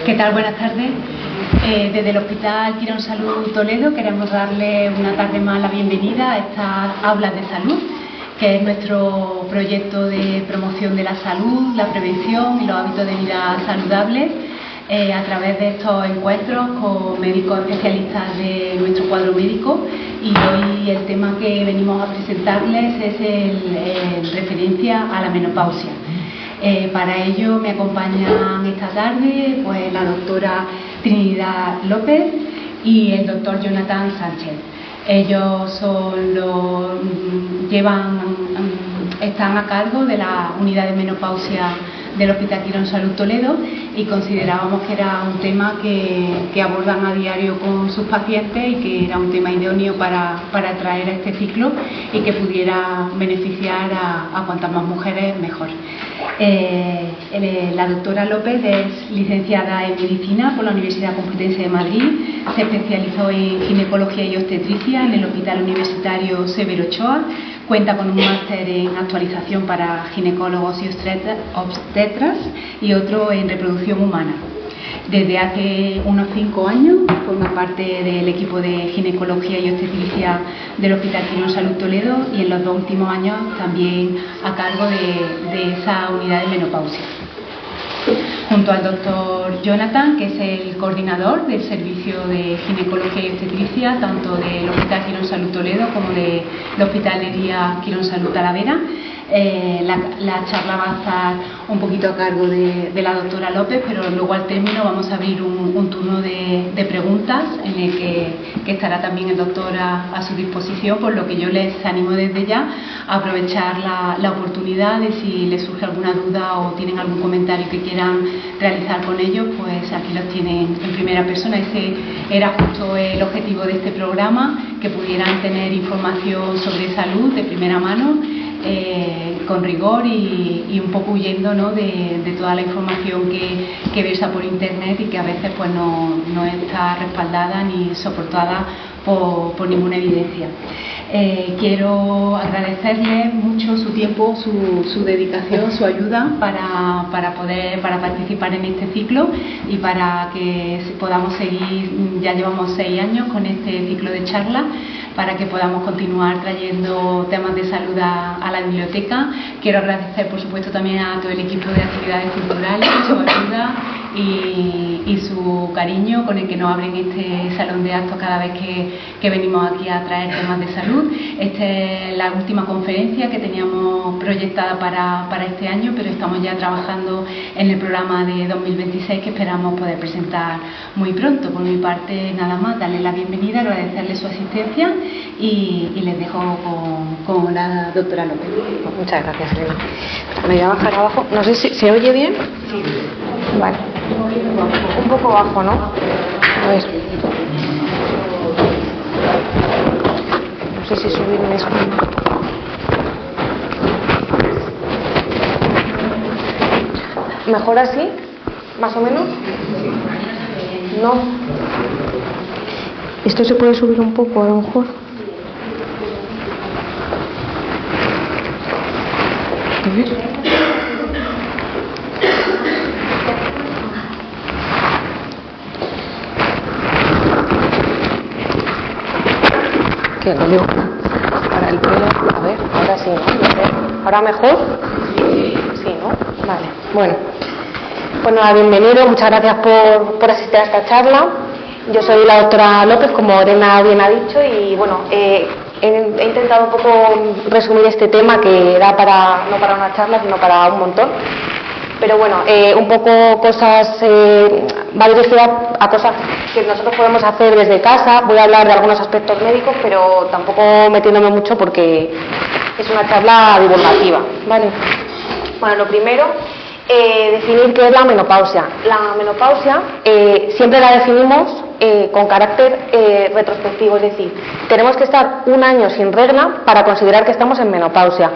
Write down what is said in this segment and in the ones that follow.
¿Qué tal? Buenas tardes. Desde el Hospital Quirón Salud Toledo queremos darle una tarde más la bienvenida a estas aulas de salud, que es nuestro proyecto de promoción de la salud, la prevención y los hábitos de vida saludables, a través de estos encuentros con médicos especialistas de nuestro cuadro médico. Y hoy el tema que venimos a presentarles es el referencia a la menopausia. Para ello me acompañan esta tarde pues la doctora Trinidad López y el doctor Jonathan Sánchez. Ellos están a cargo de la unidad de menopausia del Hospital Quirón Salud Toledo y considerábamos que era un tema que abordan a diario con sus pacientes y que era un tema idóneo para traer a este ciclo y que pudiera beneficiar a cuantas más mujeres mejor. La doctora López es licenciada en Medicina por la Universidad Complutense de Madrid, se especializó en ginecología y obstetricia en el Hospital Universitario Severo Ochoa, cuenta con un máster en actualización para ginecólogos y obstetras y otro en reproducción humana. Desde hace unos 5 años forma parte del equipo de ginecología y obstetricia del Hospital Quirón Salud Toledo y en los 2 últimos años también a cargo de esa unidad de menopausia. Junto al doctor Jonathan, que es el coordinador del servicio de ginecología y obstetricia, tanto del Hospital Quirón Salud Toledo como del Hospital de Día Quirón Salud Talavera. La charla va a estar un poquito a cargo de la doctora López, pero luego al término vamos a abrir un turno de preguntas en el que estará también el doctor a su disposición, por lo que yo les animo desde ya a aprovechar la oportunidad de si les surge alguna duda o tienen algún comentario que quieran realizar con ellos, pues aquí los tienen en primera persona. Ese era justo el objetivo de este programa, que pudieran tener información sobre salud de primera mano, con rigor y un poco huyendo, ¿no?, de toda la información que versa por internet y que a veces pues no está respaldada ni soportada por ninguna evidencia. Quiero agradecerles mucho su tiempo, su dedicación, su ayuda para participar en este ciclo y para que podamos seguir. Ya llevamos 6 años con este ciclo de charlas, para que podamos continuar trayendo temas de salud a la biblioteca. Quiero agradecer, por supuesto, también a todo el equipo de actividades culturales, su ayuda y su cariño con el que nos abren este salón de actos cada vez que venimos aquí a traer temas de salud. Esta es la última conferencia que teníamos proyectada para este año, pero estamos ya trabajando en el programa de 2026 que esperamos poder presentar muy pronto. Por mi parte, nada más, darle la bienvenida, agradecerle su asistencia y les dejo con la doctora López. Muchas gracias, Elena. Me voy a bajar abajo. No sé si se oye bien. Sí. Vale. Un poco bajo, ¿no? A ver. No sé si subirme eso. ¿Mejor así? ¿Más o menos? No. ¿Esto se puede subir un poco, a lo mejor? A ver. ¿Qué lo digo? Para el pelo. A ver, ahora sí, ¿no? ¿Ahora mejor? Sí, ¿no? Vale. Bueno. Pues nada, bienvenido. Muchas gracias por asistir a esta charla. Yo soy la doctora López, como Elena bien ha dicho, y bueno, he intentado un poco resumir este tema, que era no para una charla, sino para un montón. Pero bueno, un poco cosas, va dirigida a cosas que nosotros podemos hacer desde casa. Voy a hablar de algunos aspectos médicos, pero tampoco metiéndome mucho porque es una charla divulgativa, ¿vale? Bueno, lo primero, definir qué es la menopausia. La menopausia siempre la definimos con carácter retrospectivo, es decir, tenemos que estar 1 año sin regla para considerar que estamos en menopausia.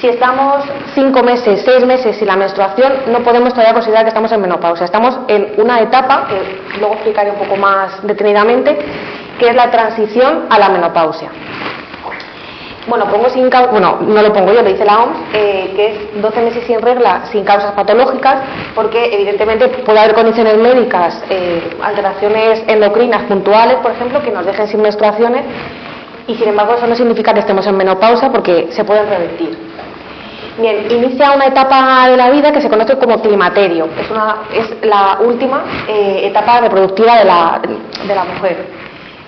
Si estamos 5 meses, 6 meses sin la menstruación, no podemos todavía considerar que estamos en menopausia. Estamos en una etapa, que luego explicaré un poco más detenidamente, que es la transición a la menopausia. Bueno, pongo sin causa, bueno, no lo pongo yo, lo dice la OMS, que es 12 meses sin regla, sin causas patológicas, porque evidentemente puede haber condiciones médicas, alteraciones endocrinas puntuales, por ejemplo, que nos dejen sin menstruaciones, y sin embargo eso no significa que estemos en menopausia, porque se pueden revertir. Bien, inicia una etapa de la vida que se conoce como climaterio, es la última etapa reproductiva de la mujer.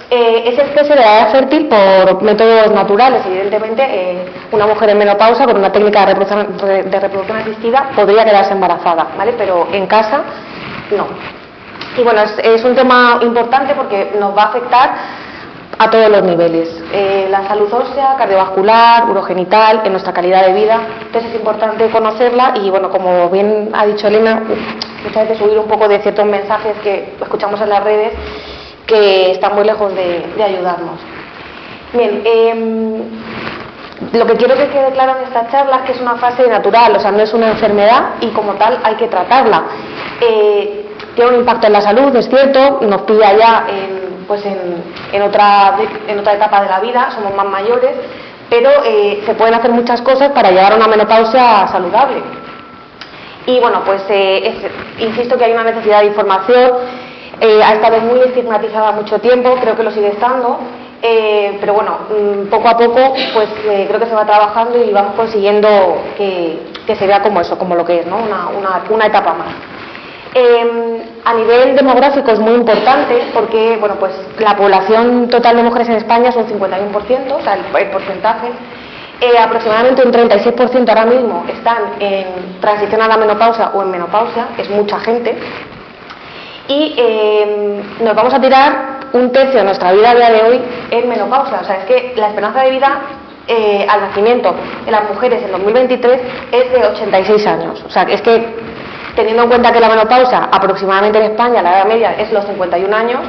Es el cese de la edad fértil por métodos naturales. Evidentemente, una mujer en menopausia con una técnica de reproducción asistida podría quedarse embarazada, ¿vale? Pero en casa, no. Y bueno, es un tema importante porque nos va a afectar a todos los niveles. La salud ósea, cardiovascular, urogenital, en nuestra calidad de vida. Entonces es importante conocerla y, bueno, como bien ha dicho Elena, muchas veces huir un poco de ciertos mensajes que escuchamos en las redes que están muy lejos de ayudarnos. Bien, lo que quiero que quede claro en esta charla es que es una fase natural, o sea, no es una enfermedad y como tal hay que tratarla. Tiene un impacto en la salud, es cierto, nos pilla ya en otra etapa de la vida, somos más mayores, pero se pueden hacer muchas cosas para llegar a una menopausia saludable. Y bueno, pues insisto que hay una necesidad de información. Ha estado muy estigmatizada mucho tiempo, creo que lo sigue estando, pero bueno, poco a poco pues creo que se va trabajando y vamos consiguiendo que se vea como eso, como lo que es, ¿no? Una etapa más. A nivel demográfico es muy importante porque, bueno, pues la población total de mujeres en España es un 51%, o sea, el porcentaje. Aproximadamente un 36% ahora mismo están en transición a la menopausia o en menopausia, es mucha gente. Y nos vamos a tirar un tercio de nuestra vida a día de hoy en menopausia. O sea, es que la esperanza de vida al nacimiento de las mujeres en 2023 es de 86 años. O sea, es que teniendo en cuenta que la menopausia aproximadamente en España, la edad media es los 51 años,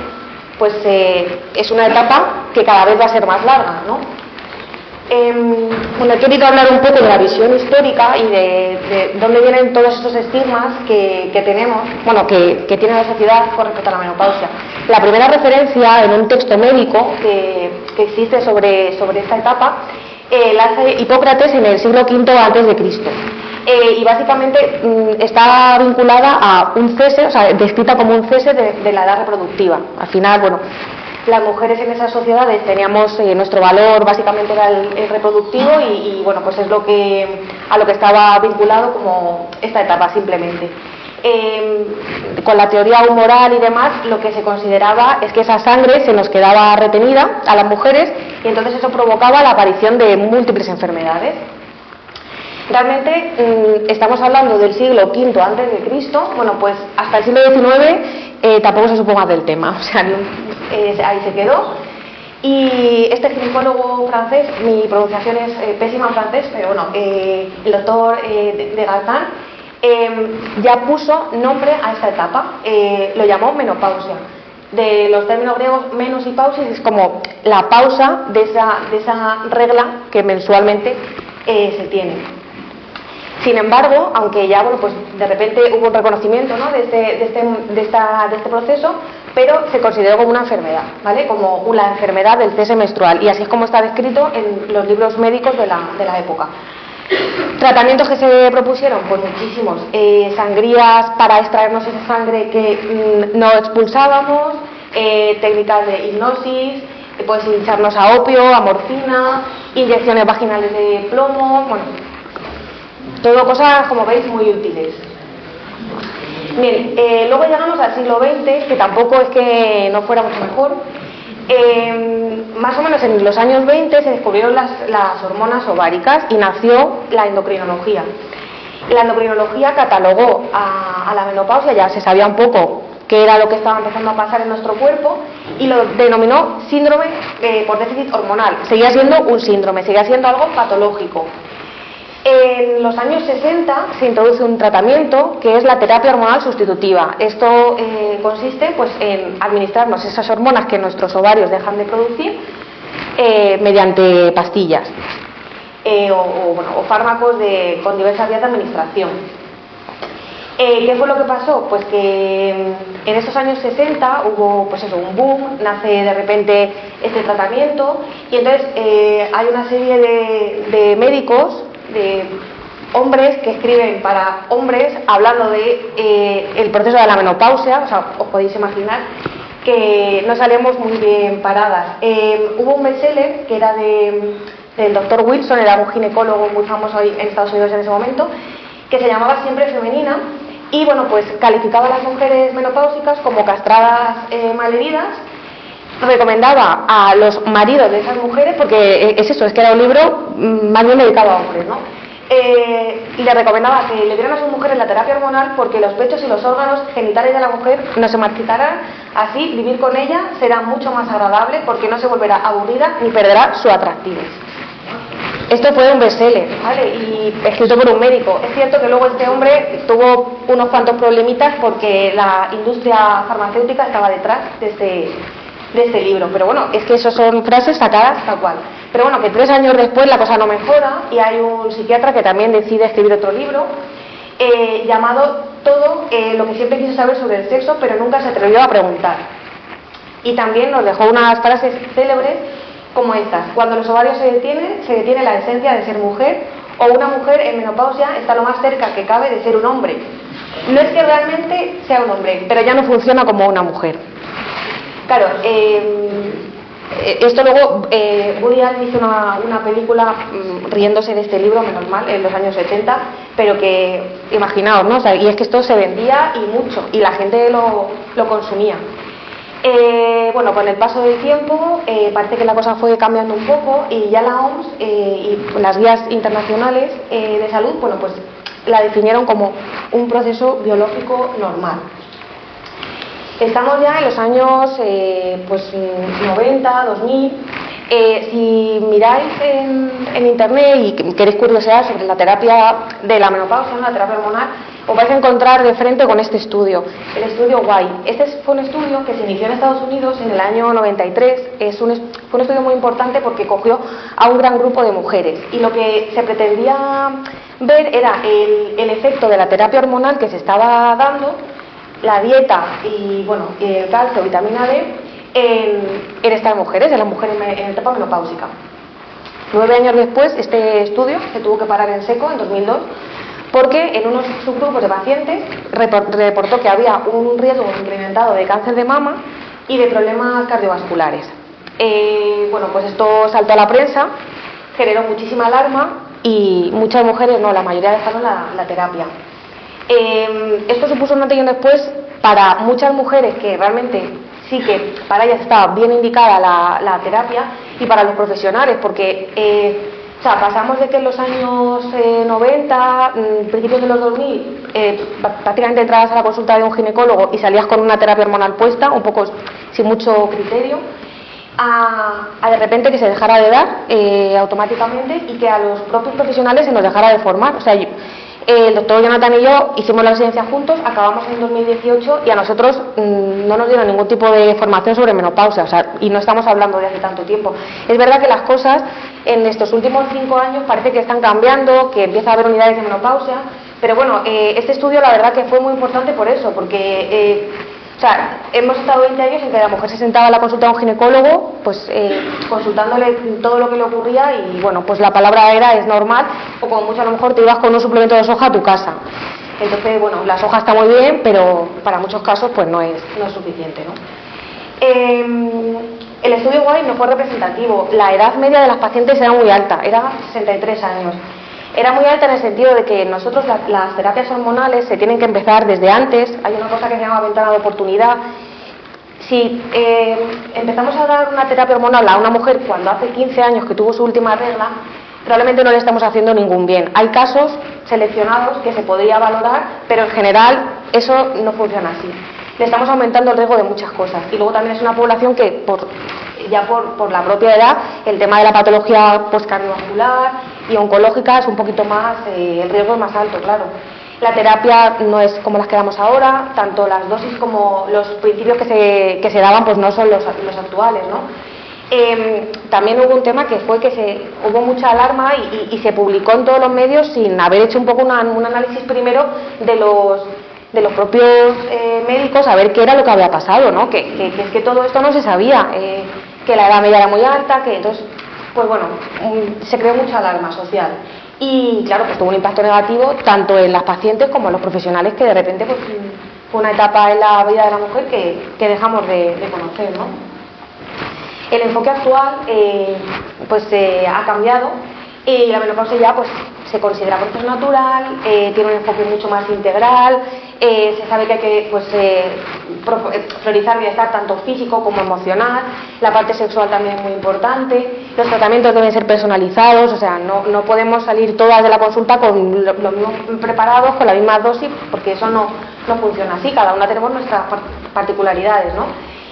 pues es una etapa que cada vez va a ser más larga, ¿no? Bueno, he querido hablar un poco de la visión histórica y de dónde vienen todos estos estigmas que tenemos, bueno, que tiene la sociedad con respecto a la menopausia. La primera referencia en un texto médico que existe sobre esta etapa la hace Hipócrates en el siglo V a.C. Y básicamente está vinculada a un cese, o sea, descrita como un cese de la edad reproductiva. Al final, bueno, las mujeres en esas sociedades teníamos nuestro valor básicamente era el reproductivo y bueno, pues es a lo que estaba vinculado como esta etapa simplemente. Con la teoría humoral y demás, lo que se consideraba es que esa sangre se nos quedaba retenida a las mujeres y entonces eso provocaba la aparición de múltiples enfermedades. Realmente estamos hablando del siglo V a.C., bueno, pues hasta el siglo XIX tampoco se supo más del tema, o sea, ahí se quedó. Y este ginecólogo francés, mi pronunciación es pésima en francés, pero bueno, el doctor de Galtán ya puso nombre a esta etapa, lo llamó menopausia. De los términos griegos menos y pausis es como la pausa de esa regla que mensualmente se tiene. Sin embargo, aunque ya bueno, pues de repente hubo un reconocimiento, ¿no? de este proceso, pero se consideró como una enfermedad, ¿vale? Como la enfermedad del cese menstrual, y así es como está descrito en los libros médicos de la época. Tratamientos que se propusieron, pues muchísimos. Sangrías para extraernos esa sangre que no expulsábamos, técnicas de hipnosis, pues hincharnos a opio, a morfina, inyecciones vaginales de plomo, bueno, todo cosas, como veis, muy útiles. Bien, luego llegamos al siglo XX, que tampoco es que no fuera mucho mejor. Más o menos en los años 20 se descubrieron las hormonas ováricas y nació la endocrinología. La endocrinología catalogó a la menopausia, ya se sabía un poco qué era lo que estaba empezando a pasar en nuestro cuerpo, y lo denominó síndrome por déficit hormonal. Seguía siendo un síndrome, seguía siendo algo patológico. En los años 60 se introduce un tratamiento que es la terapia hormonal sustitutiva. Esto consiste pues, en administrarnos esas hormonas que nuestros ovarios dejan de producir mediante pastillas o fármacos con diversas vías de administración. ¿Qué fue lo que pasó? Pues que en esos años 60 hubo pues eso, un boom, nace de repente este tratamiento y entonces hay una serie de médicos, de hombres que escriben para hombres hablando de el proceso de la menopausia, o sea, os podéis imaginar que no salimos muy bien paradas. Hubo un bestseller que era del Dr. Wilson, era un ginecólogo muy famoso en Estados Unidos en ese momento, que se llamaba Siempre Femenina, y bueno, pues calificaba a las mujeres menopáusicas como castradas malheridas, recomendaba a los maridos de esas mujeres, porque es eso, es que era un libro más bien dedicado a hombres, ¿no? Le recomendaba que le dieran a sus mujeres la terapia hormonal porque los pechos y los órganos genitales de la mujer no se marchitarán, así vivir con ella será mucho más agradable porque no se volverá aburrida ni perderá su atractivo. Esto fue un bestseller, ¿vale? Y escrito por un médico. Es cierto que luego este hombre tuvo unos cuantos problemitas porque la industria farmacéutica estaba detrás de este libro, pero bueno, es que eso son frases sacadas tal cual. Pero bueno, que 3 años después la cosa no mejora y hay un psiquiatra que también decide escribir otro libro llamado Todo lo que siempre quiso saber sobre el sexo pero nunca se atrevió a preguntar. Y también nos dejó unas frases célebres como estas: cuando los ovarios se detiene la esencia de ser mujer, o una mujer en menopausia está lo más cerca que cabe de ser un hombre. No es que realmente sea un hombre, pero ya no funciona como una mujer. Claro, esto luego Woody Allen hizo una película riéndose de este libro, menos mal, en los años 70, pero que, imaginaos, ¿no? O sea, y es que esto se vendía y mucho, y la gente lo consumía. Bueno, con el paso del tiempo parece que la cosa fue cambiando un poco y ya la OMS y las guías internacionales de salud, bueno, pues la definieron como un proceso biológico normal. Estamos ya en los años pues 90, 2000. Si miráis en internet y queréis curiosear sobre la terapia de la menopausia, la terapia hormonal, os vais a encontrar de frente con este estudio, el estudio Y. Este fue un estudio que se inició en Estados Unidos en el año 93. Fue un estudio muy importante porque cogió a un gran grupo de mujeres y lo que se pretendía ver era el efecto de la terapia hormonal que se estaba dando, la dieta y bueno, el calcio, vitamina D en estas mujeres, en las mujeres en etapa menopáusica. 9 años después, este estudio se tuvo que parar en seco en 2002 porque en unos subgrupos de pacientes reportó que había un riesgo incrementado de cáncer de mama y de problemas cardiovasculares. Bueno, pues esto saltó a la prensa, generó muchísima alarma y muchas mujeres, no, la mayoría dejaron la terapia. Esto supuso un antes y un después para muchas mujeres que realmente sí que para ellas estaba bien indicada la terapia y para los profesionales porque o sea, pasamos de que en los años 90, principios de los 2000, prácticamente entrabas a la consulta de un ginecólogo y salías con una terapia hormonal puesta, un poco sin mucho criterio, a de repente que se dejara de dar automáticamente y que a los propios profesionales se nos dejara de formar. O sea, el doctor Jonathan y yo hicimos la residencia juntos, acabamos en 2018 y a nosotros no nos dieron ningún tipo de formación sobre menopausia, o sea, y no estamos hablando de hace tanto tiempo. Es verdad que las cosas en estos últimos 5 años parece que están cambiando, que empieza a haber unidades de menopausia, pero bueno, este estudio la verdad que fue muy importante por eso, porque o sea, hemos estado 20 años en que la mujer se sentaba a la consulta de un ginecólogo, pues consultándole todo lo que le ocurría y bueno, pues la palabra es normal, o como mucho a lo mejor te ibas con un suplemento de soja a tu casa. Entonces, bueno, la soja está muy bien, pero para muchos casos pues no es suficiente, ¿no? El estudio Y no fue representativo. La edad media de las pacientes era muy alta, era 63 años. Era muy alta en el sentido de que nosotros las terapias hormonales se tienen que empezar desde antes. Hay una cosa que se llama ventana de oportunidad. Si empezamos a dar una terapia hormonal a una mujer cuando hace 15 años que tuvo su última regla, probablemente no le estamos haciendo ningún bien. Hay casos seleccionados que se podría valorar, pero en general eso no funciona así. Le estamos aumentando el riesgo de muchas cosas. Y luego también es una población que ya por la propia edad, el tema de la patología postcardiovascular y oncológica es un poquito más, el riesgo es más alto, claro. La terapia no es como las que damos ahora, tanto las dosis como los principios que se daban pues no son los actuales, ¿no? También hubo un tema que fue que hubo mucha alarma y se publicó en todos los medios sin haber hecho un poco un análisis primero de los de los propios médicos a ver qué era lo que había pasado, ¿no? Que todo esto no se sabía, que la edad media era muy alta, que entonces, pues bueno, se creó mucha alarma social. Y claro, pues tuvo un impacto negativo tanto en las pacientes como en los profesionales, que de repente pues fue una etapa en la vida de la mujer que dejamos de conocer, ¿no? El enfoque actual pues ha cambiado y la menopausia ya pues se considera proceso natural, tiene un enfoque mucho más integral, se sabe que hay que pues, priorizar bienestar tanto físico como emocional, la parte sexual también es muy importante, los tratamientos deben ser personalizados, o sea, no podemos salir todas de la consulta con los mismos preparados, con la misma dosis, porque eso no funciona así, cada una tenemos nuestras particularidades, ¿no?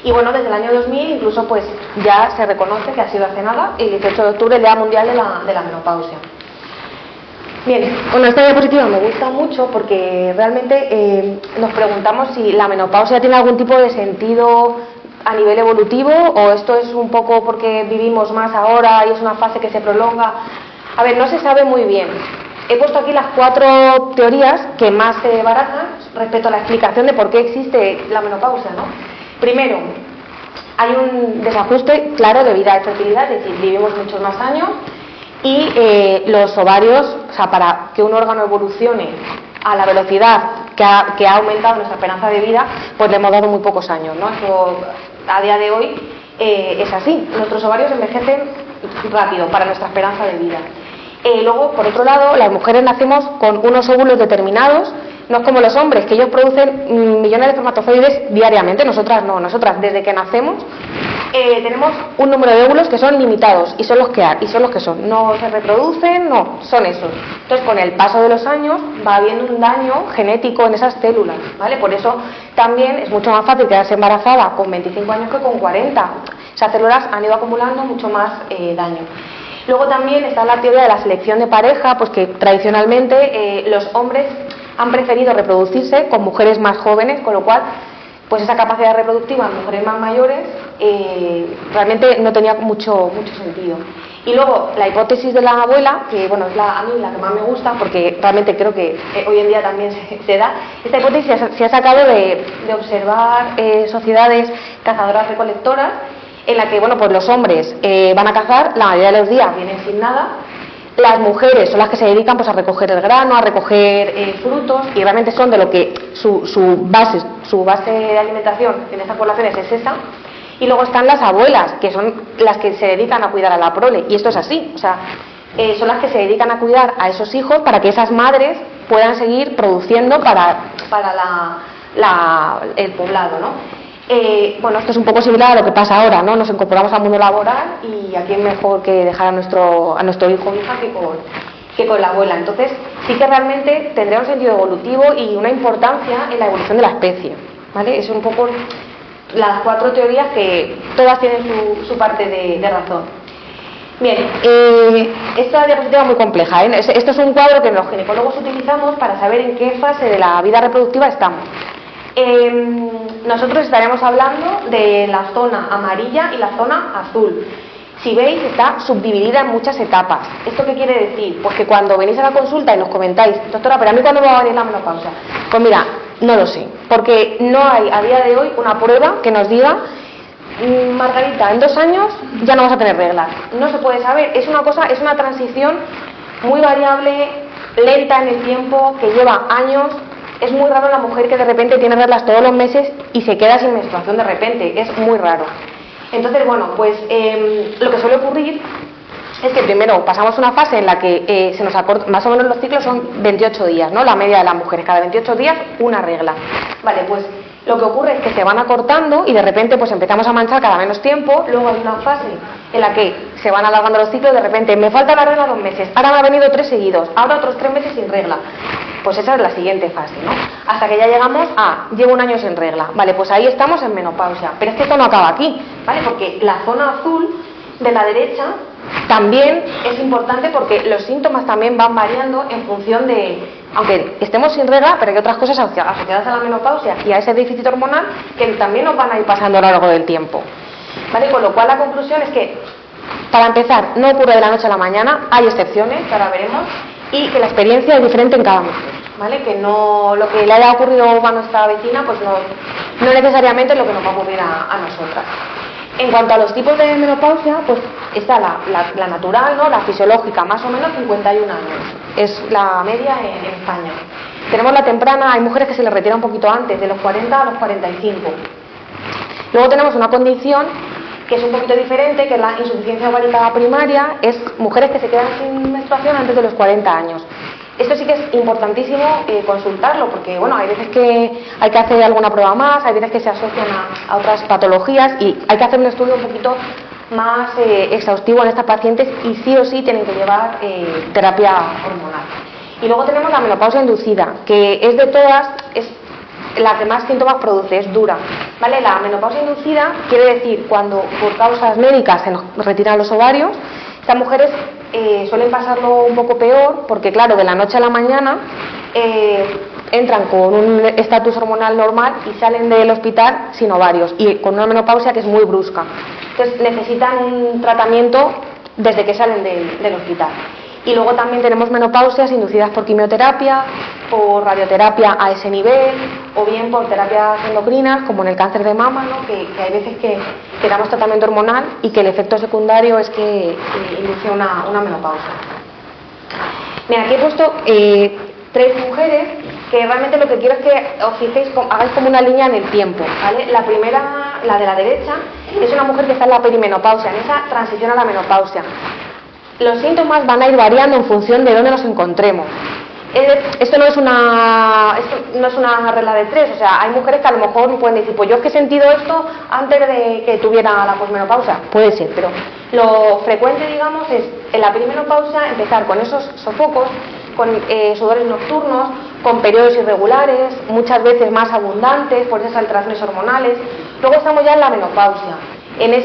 Y bueno, desde el año 2000 incluso pues ya se reconoce que ha sido hace nada, el 18 de octubre, el Día Mundial de la Menopausia. Bien, bueno, esta diapositiva me gusta mucho porque realmente nos preguntamos si la menopausia tiene algún tipo de sentido a nivel evolutivo o esto es un poco porque vivimos más ahora y es una fase que se prolonga. A ver, no se sabe muy bien. He puesto aquí las 4 teorías que más se barazan respecto a la explicación de por qué existe la menopausia, ¿no? Primero, hay un desajuste claro de vida de fertilidad, es decir, vivimos muchos más años y los ovarios, o sea, para que un órgano evolucione a la velocidad que ha aumentado nuestra esperanza de vida, pues le hemos dado muy pocos años, ¿no? Eso a día de hoy es así, nuestros ovarios envejecen rápido para nuestra esperanza de vida. Luego, por otro lado, las mujeres nacemos con unos óvulos determinados. No es como los hombres, que ellos producen millones de espermatozoides diariamente, nosotras no, nosotras desde que nacemos tenemos un número de óvulos que son limitados y son los que son, no se reproducen, no, son esos. Entonces con el paso de los años va habiendo un daño genético en esas células, ¿vale? Por eso también es mucho más fácil quedarse embarazada con 25 años que con 40, esas células han ido acumulando mucho más daño. Luego también está la teoría de la selección de pareja, pues que tradicionalmente los hombres han preferido reproducirse con mujeres más jóvenes, con lo cual pues esa capacidad reproductiva en mujeres más mayores realmente no tenía mucho sentido. Y luego la hipótesis de la abuela, que bueno, es a mí la que más me gusta porque realmente creo que hoy en día también se da. Esta hipótesis se ha sacado de observar sociedades cazadoras-recolectoras en la que bueno, pues los hombres van a cazar, la mayoría de los días vienen sin nada. Las mujeres son las que se dedican pues a recoger el grano, a recoger frutos, y realmente son de lo que su base de alimentación en estas poblaciones es esa. Y luego están las abuelas, que son las que se dedican a cuidar a la prole, y esto es así, o sea, son las que se dedican a cuidar a esos hijos para que esas madres puedan seguir produciendo para el poblado, ¿no? Bueno, esto es un poco similar a lo que pasa ahora, ¿no? Nos incorporamos al mundo laboral y aquí es mejor que dejar a nuestro hijo o hija que con la abuela. Entonces, sí que realmente tendría un sentido evolutivo y una importancia en la evolución de la especie, ¿vale? Es un poco las 4 teorías que todas tienen su parte de razón. Bien, esta diapositiva es muy compleja, ¿eh? Esto es un cuadro que los ginecólogos utilizamos para saber en qué fase de la vida reproductiva estamos. Nosotros estaremos hablando de la zona amarilla y la zona azul. Si veis, está subdividida en muchas etapas. ¿Esto qué quiere decir? Pues que cuando venís a la consulta y nos comentáis, doctora, pero a mí ¿cuándo me va a venir la menopausia? Pues mira, no lo sé, porque no hay a día de hoy una prueba que nos diga, Margarita, en 2 años ya no vas a tener reglas. No se puede saber, es una transición muy variable, lenta en el tiempo, que lleva años. Es muy raro la mujer que de repente tiene reglas todos los meses y se queda sin menstruación de repente, es muy raro. Entonces, bueno, pues lo que suele ocurrir es que primero pasamos una fase en la que se nos acorta, más o menos los ciclos son 28 días, ¿no? La media de las mujeres, cada 28 días una regla. Vale, pues lo que ocurre es que se van acortando y de repente pues empezamos a manchar cada menos tiempo, luego hay una fase en la que se van alargando los ciclos, de repente me falta la regla 2 meses, ahora me ha venido 3 seguidos, ahora otros 3 meses sin regla. Pues esa es la siguiente fase, ¿no? Hasta que ya llegamos a, llevo 1 año sin regla, vale, pues ahí estamos en menopausia, pero es que esto no acaba aquí, ¿vale? Porque la zona azul de la derecha también es importante porque los síntomas también van variando en función de, aunque estemos sin regla, pero hay otras cosas asociadas a la menopausia y a ese déficit hormonal que también nos van a ir pasando a lo largo del tiempo, ¿vale? Con lo cual la conclusión es que, para empezar, no ocurre de la noche a la mañana, hay excepciones, que ahora veremos, y que la experiencia es diferente en cada mujer, ¿vale? Que no lo que le haya ocurrido a nuestra vecina pues no necesariamente es lo que nos va a ocurrir a nosotras. En cuanto a los tipos de menopausia, pues está la natural, ¿no? La fisiológica, más o menos 51 años, es la media en España. Tenemos la temprana, hay mujeres que se les retira un poquito antes, de los 40 a los 45. Luego tenemos una condición que es un poquito diferente, que es la insuficiencia ovárica primaria, es mujeres que se quedan sin menstruación antes de los 40 años. Esto sí que es importantísimo consultarlo, porque bueno, hay veces que hay que hacer alguna prueba más, hay veces que se asocian a otras patologías y hay que hacer un estudio un poquito más exhaustivo en estas pacientes y sí o sí tienen que llevar terapia hormonal. Y luego tenemos la menopausia inducida, que es de todas, es la que más síntomas produce, es dura, ¿vale? La menopausia inducida quiere decir cuando por causas médicas se nos retiran los ovarios. Estas mujeres suelen pasarlo un poco peor porque, claro, de la noche a la mañana entran con un estatus hormonal normal y salen del hospital sin ovarios y con una menopausia que es muy brusca. Entonces necesitan un tratamiento desde que salen del hospital. Y luego también tenemos menopausias inducidas por quimioterapia, por radioterapia a ese nivel, o bien por terapias endocrinas, como en el cáncer de mama, ¿no? que hay veces que damos tratamiento hormonal y que el efecto secundario es que induce una menopausia. Mira, aquí he puesto 3 mujeres que realmente lo que quiero es que os fijéis, hagáis como una línea en el tiempo, ¿vale? La primera, la de la derecha, es una mujer que está en la perimenopausia, en esa transición a la menopausia. Los síntomas van a ir variando en función de dónde nos encontremos. Esto no es una regla de 3, o sea, hay mujeres que a lo mejor pueden decir, pues yo es que he sentido esto antes de que tuviera la posmenopausia, puede ser, pero lo frecuente, digamos, es en la perimenopausia empezar con esos sofocos, con sudores nocturnos, con periodos irregulares, muchas veces más abundantes por esas alteraciones hormonales. Luego estamos ya en la menopausia.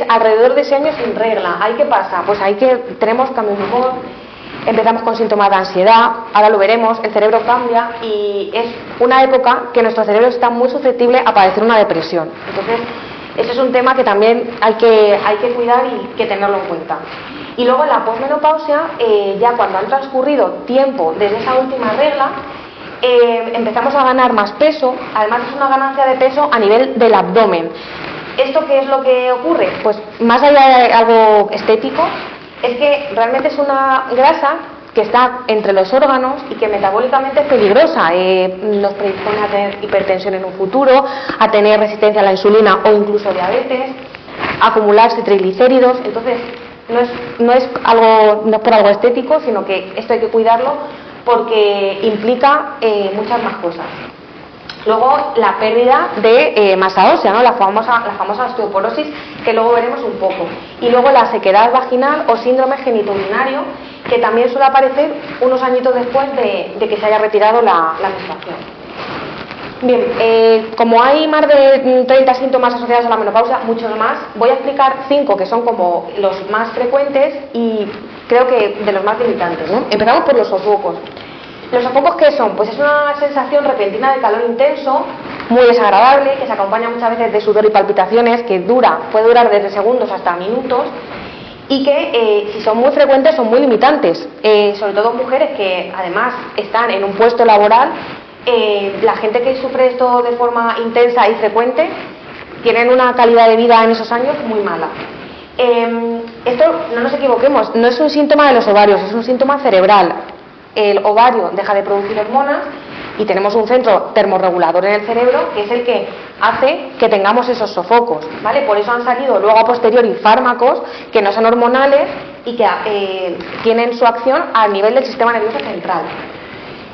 Alrededor de ese año sin regla. ¿Ahí qué pasa? Pues ahí que tenemos cambios de humor, empezamos con síntomas de ansiedad, ahora lo veremos, el cerebro cambia y es una época que nuestro cerebro está muy susceptible a padecer una depresión. Entonces, ese es un tema que también hay que cuidar y que tenerlo en cuenta. Y luego en la posmenopausia, ya cuando han transcurrido tiempo desde esa última regla, empezamos a ganar más peso, además es una ganancia de peso a nivel del abdomen. ¿Esto qué es lo que ocurre? Pues más allá de algo estético, es que realmente es una grasa que está entre los órganos y que metabólicamente es peligrosa. Nos predispone a tener hipertensión en un futuro, a tener resistencia a la insulina o incluso diabetes, a acumularse triglicéridos. Entonces, no es por algo estético, sino que esto hay que cuidarlo porque implica muchas más cosas. Luego la pérdida de masa ósea, ¿no? la famosa osteoporosis, que luego veremos un poco. Y luego la sequedad vaginal o síndrome genitourinario, que también suele aparecer unos añitos después de que se haya retirado la menstruación. Bien, como hay más de 30 síntomas asociados a la menopausia, muchos más, voy a explicar 5 que son como los más frecuentes y creo que de los más limitantes, ¿no? Empezamos por los sofocos. ¿Los sofocos qué son? Pues es una sensación repentina de calor intenso, muy desagradable, que se acompaña muchas veces de sudor y palpitaciones, que puede durar desde segundos hasta minutos, y que si son muy frecuentes son muy limitantes, sobre todo mujeres que además están en un puesto laboral. La gente que sufre esto de forma intensa y frecuente tienen una calidad de vida en esos años muy mala. Esto, no nos equivoquemos, no es un síntoma de los ovarios, es un síntoma cerebral. El ovario deja de producir hormonas y tenemos un centro termorregulador en el cerebro que es el que hace que tengamos esos sofocos, ¿vale? Por eso han salido luego a posteriori fármacos que no son hormonales y que tienen su acción a nivel del sistema nervioso central.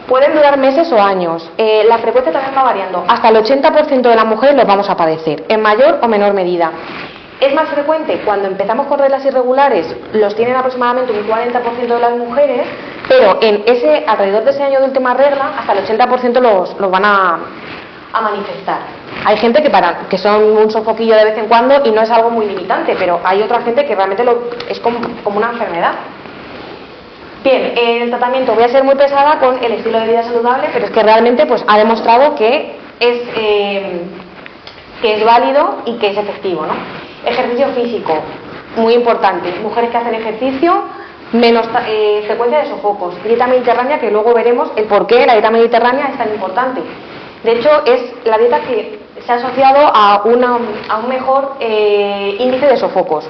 Pueden durar meses o años. La frecuencia también va variando. Hasta el 80% de las mujeres los vamos a padecer, en mayor o menor medida. Es más frecuente cuando empezamos con reglas irregulares, los tienen aproximadamente un 40% de las mujeres, pero alrededor de ese año de última regla, hasta el 80% los van a manifestar. Hay gente que son un sofoquillo de vez en cuando y no es algo muy limitante, pero hay otra gente que realmente es como una enfermedad. Bien, en el tratamiento voy a ser muy pesada con el estilo de vida saludable, pero es que realmente pues, ha demostrado que es válido y que es efectivo, ¿no? Ejercicio físico, muy importante. Mujeres que hacen ejercicio menos frecuencia de sofocos. Dieta mediterránea, que luego veremos el por qué la dieta mediterránea es tan importante. De hecho, es la dieta que se ha asociado a un mejor índice de sofocos.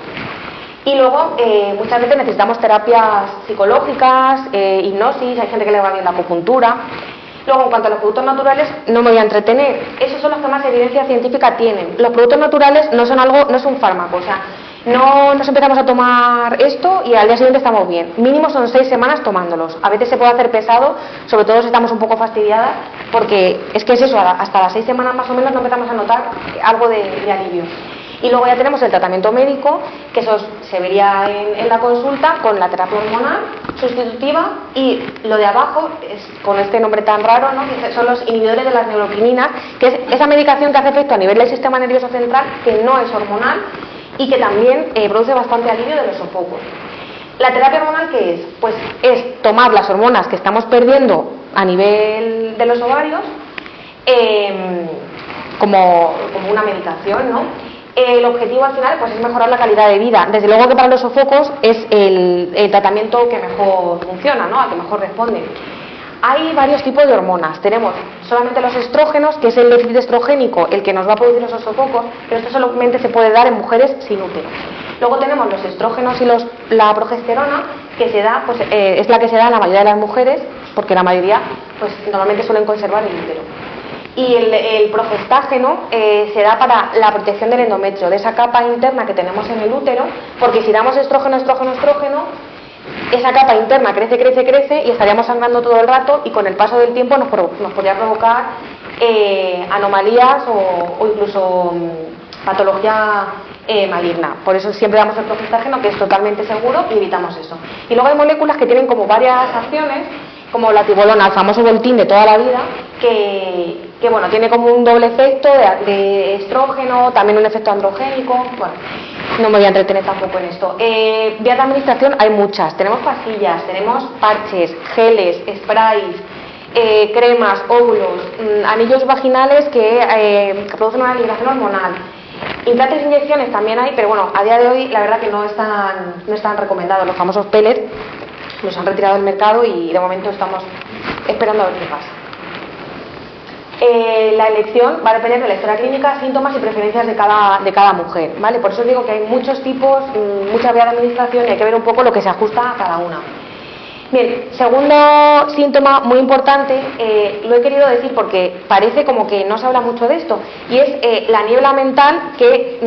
Y luego, muchas veces necesitamos terapias psicológicas, hipnosis, hay gente que le va bien la acupuntura. Luego, en cuanto a los productos naturales, no me voy a entretener. Esos son los que más evidencia científica tienen. Los productos naturales no es un fármaco, o sea, no nos empezamos a tomar esto y al día siguiente estamos bien. Mínimo son 6 semanas tomándolos. A veces se puede hacer pesado, sobre todo si estamos un poco fastidiadas, porque es que es eso, hasta las 6 semanas más o menos no empezamos a notar algo de alivio. Y luego ya tenemos el tratamiento médico, que eso se vería en la consulta con la terapia hormonal sustitutiva, y lo de abajo, con este nombre tan raro, ¿no?, que son los inhibidores de las neuroquininas, que es esa medicación que hace efecto a nivel del sistema nervioso central, que no es hormonal y que también produce bastante alivio de los sofocos. ¿La terapia hormonal qué es? Pues es tomar las hormonas que estamos perdiendo a nivel de los ovarios como una medicación, ¿no? El objetivo al final pues es mejorar la calidad de vida. Desde luego que para los sofocos es el tratamiento que mejor funciona, ¿no?, al que mejor responde. Hay varios tipos de hormonas. Tenemos solamente los estrógenos, que es el déficit estrogénico el que nos va a producir esos sofocos, pero esto solamente se puede dar en mujeres sin útero. Luego tenemos los estrógenos y la progesterona, que se da, pues, es la que se da en la mayoría de las mujeres, porque la mayoría pues normalmente suelen conservar el útero. Y el progestágeno se da para la protección del endometrio, de esa capa interna que tenemos en el útero, porque si damos estrógeno, esa capa interna crece y estaríamos sangrando todo el rato, y con el paso del tiempo nos podría provocar anomalías o incluso patología maligna. Por eso siempre damos el progestágeno, que es totalmente seguro, y evitamos eso. Y luego hay moléculas que tienen como varias acciones, como la tibolona, el famoso Voltín de toda la vida, que bueno, tiene como un doble efecto de estrógeno, también un efecto androgénico. Bueno, no me voy a entretener tampoco en esto. Vías de administración hay muchas. Tenemos pastillas, tenemos parches, geles, sprays, cremas, óvulos, anillos vaginales que producen una liberación hormonal. Implantes e inyecciones también hay, pero bueno, a día de hoy la verdad que no están recomendados. Los famosos pellets los han retirado del mercado y de momento estamos esperando a ver qué pasa. La elección va a depender de la historia clínica, síntomas y preferencias de cada mujer, ¿vale? Por eso os digo que hay muchos tipos, muchas vías de administración, y hay que ver un poco lo que se ajusta a cada una. Bien, segundo síntoma muy importante, lo he querido decir porque parece como que no se habla mucho de esto, y es la niebla mental que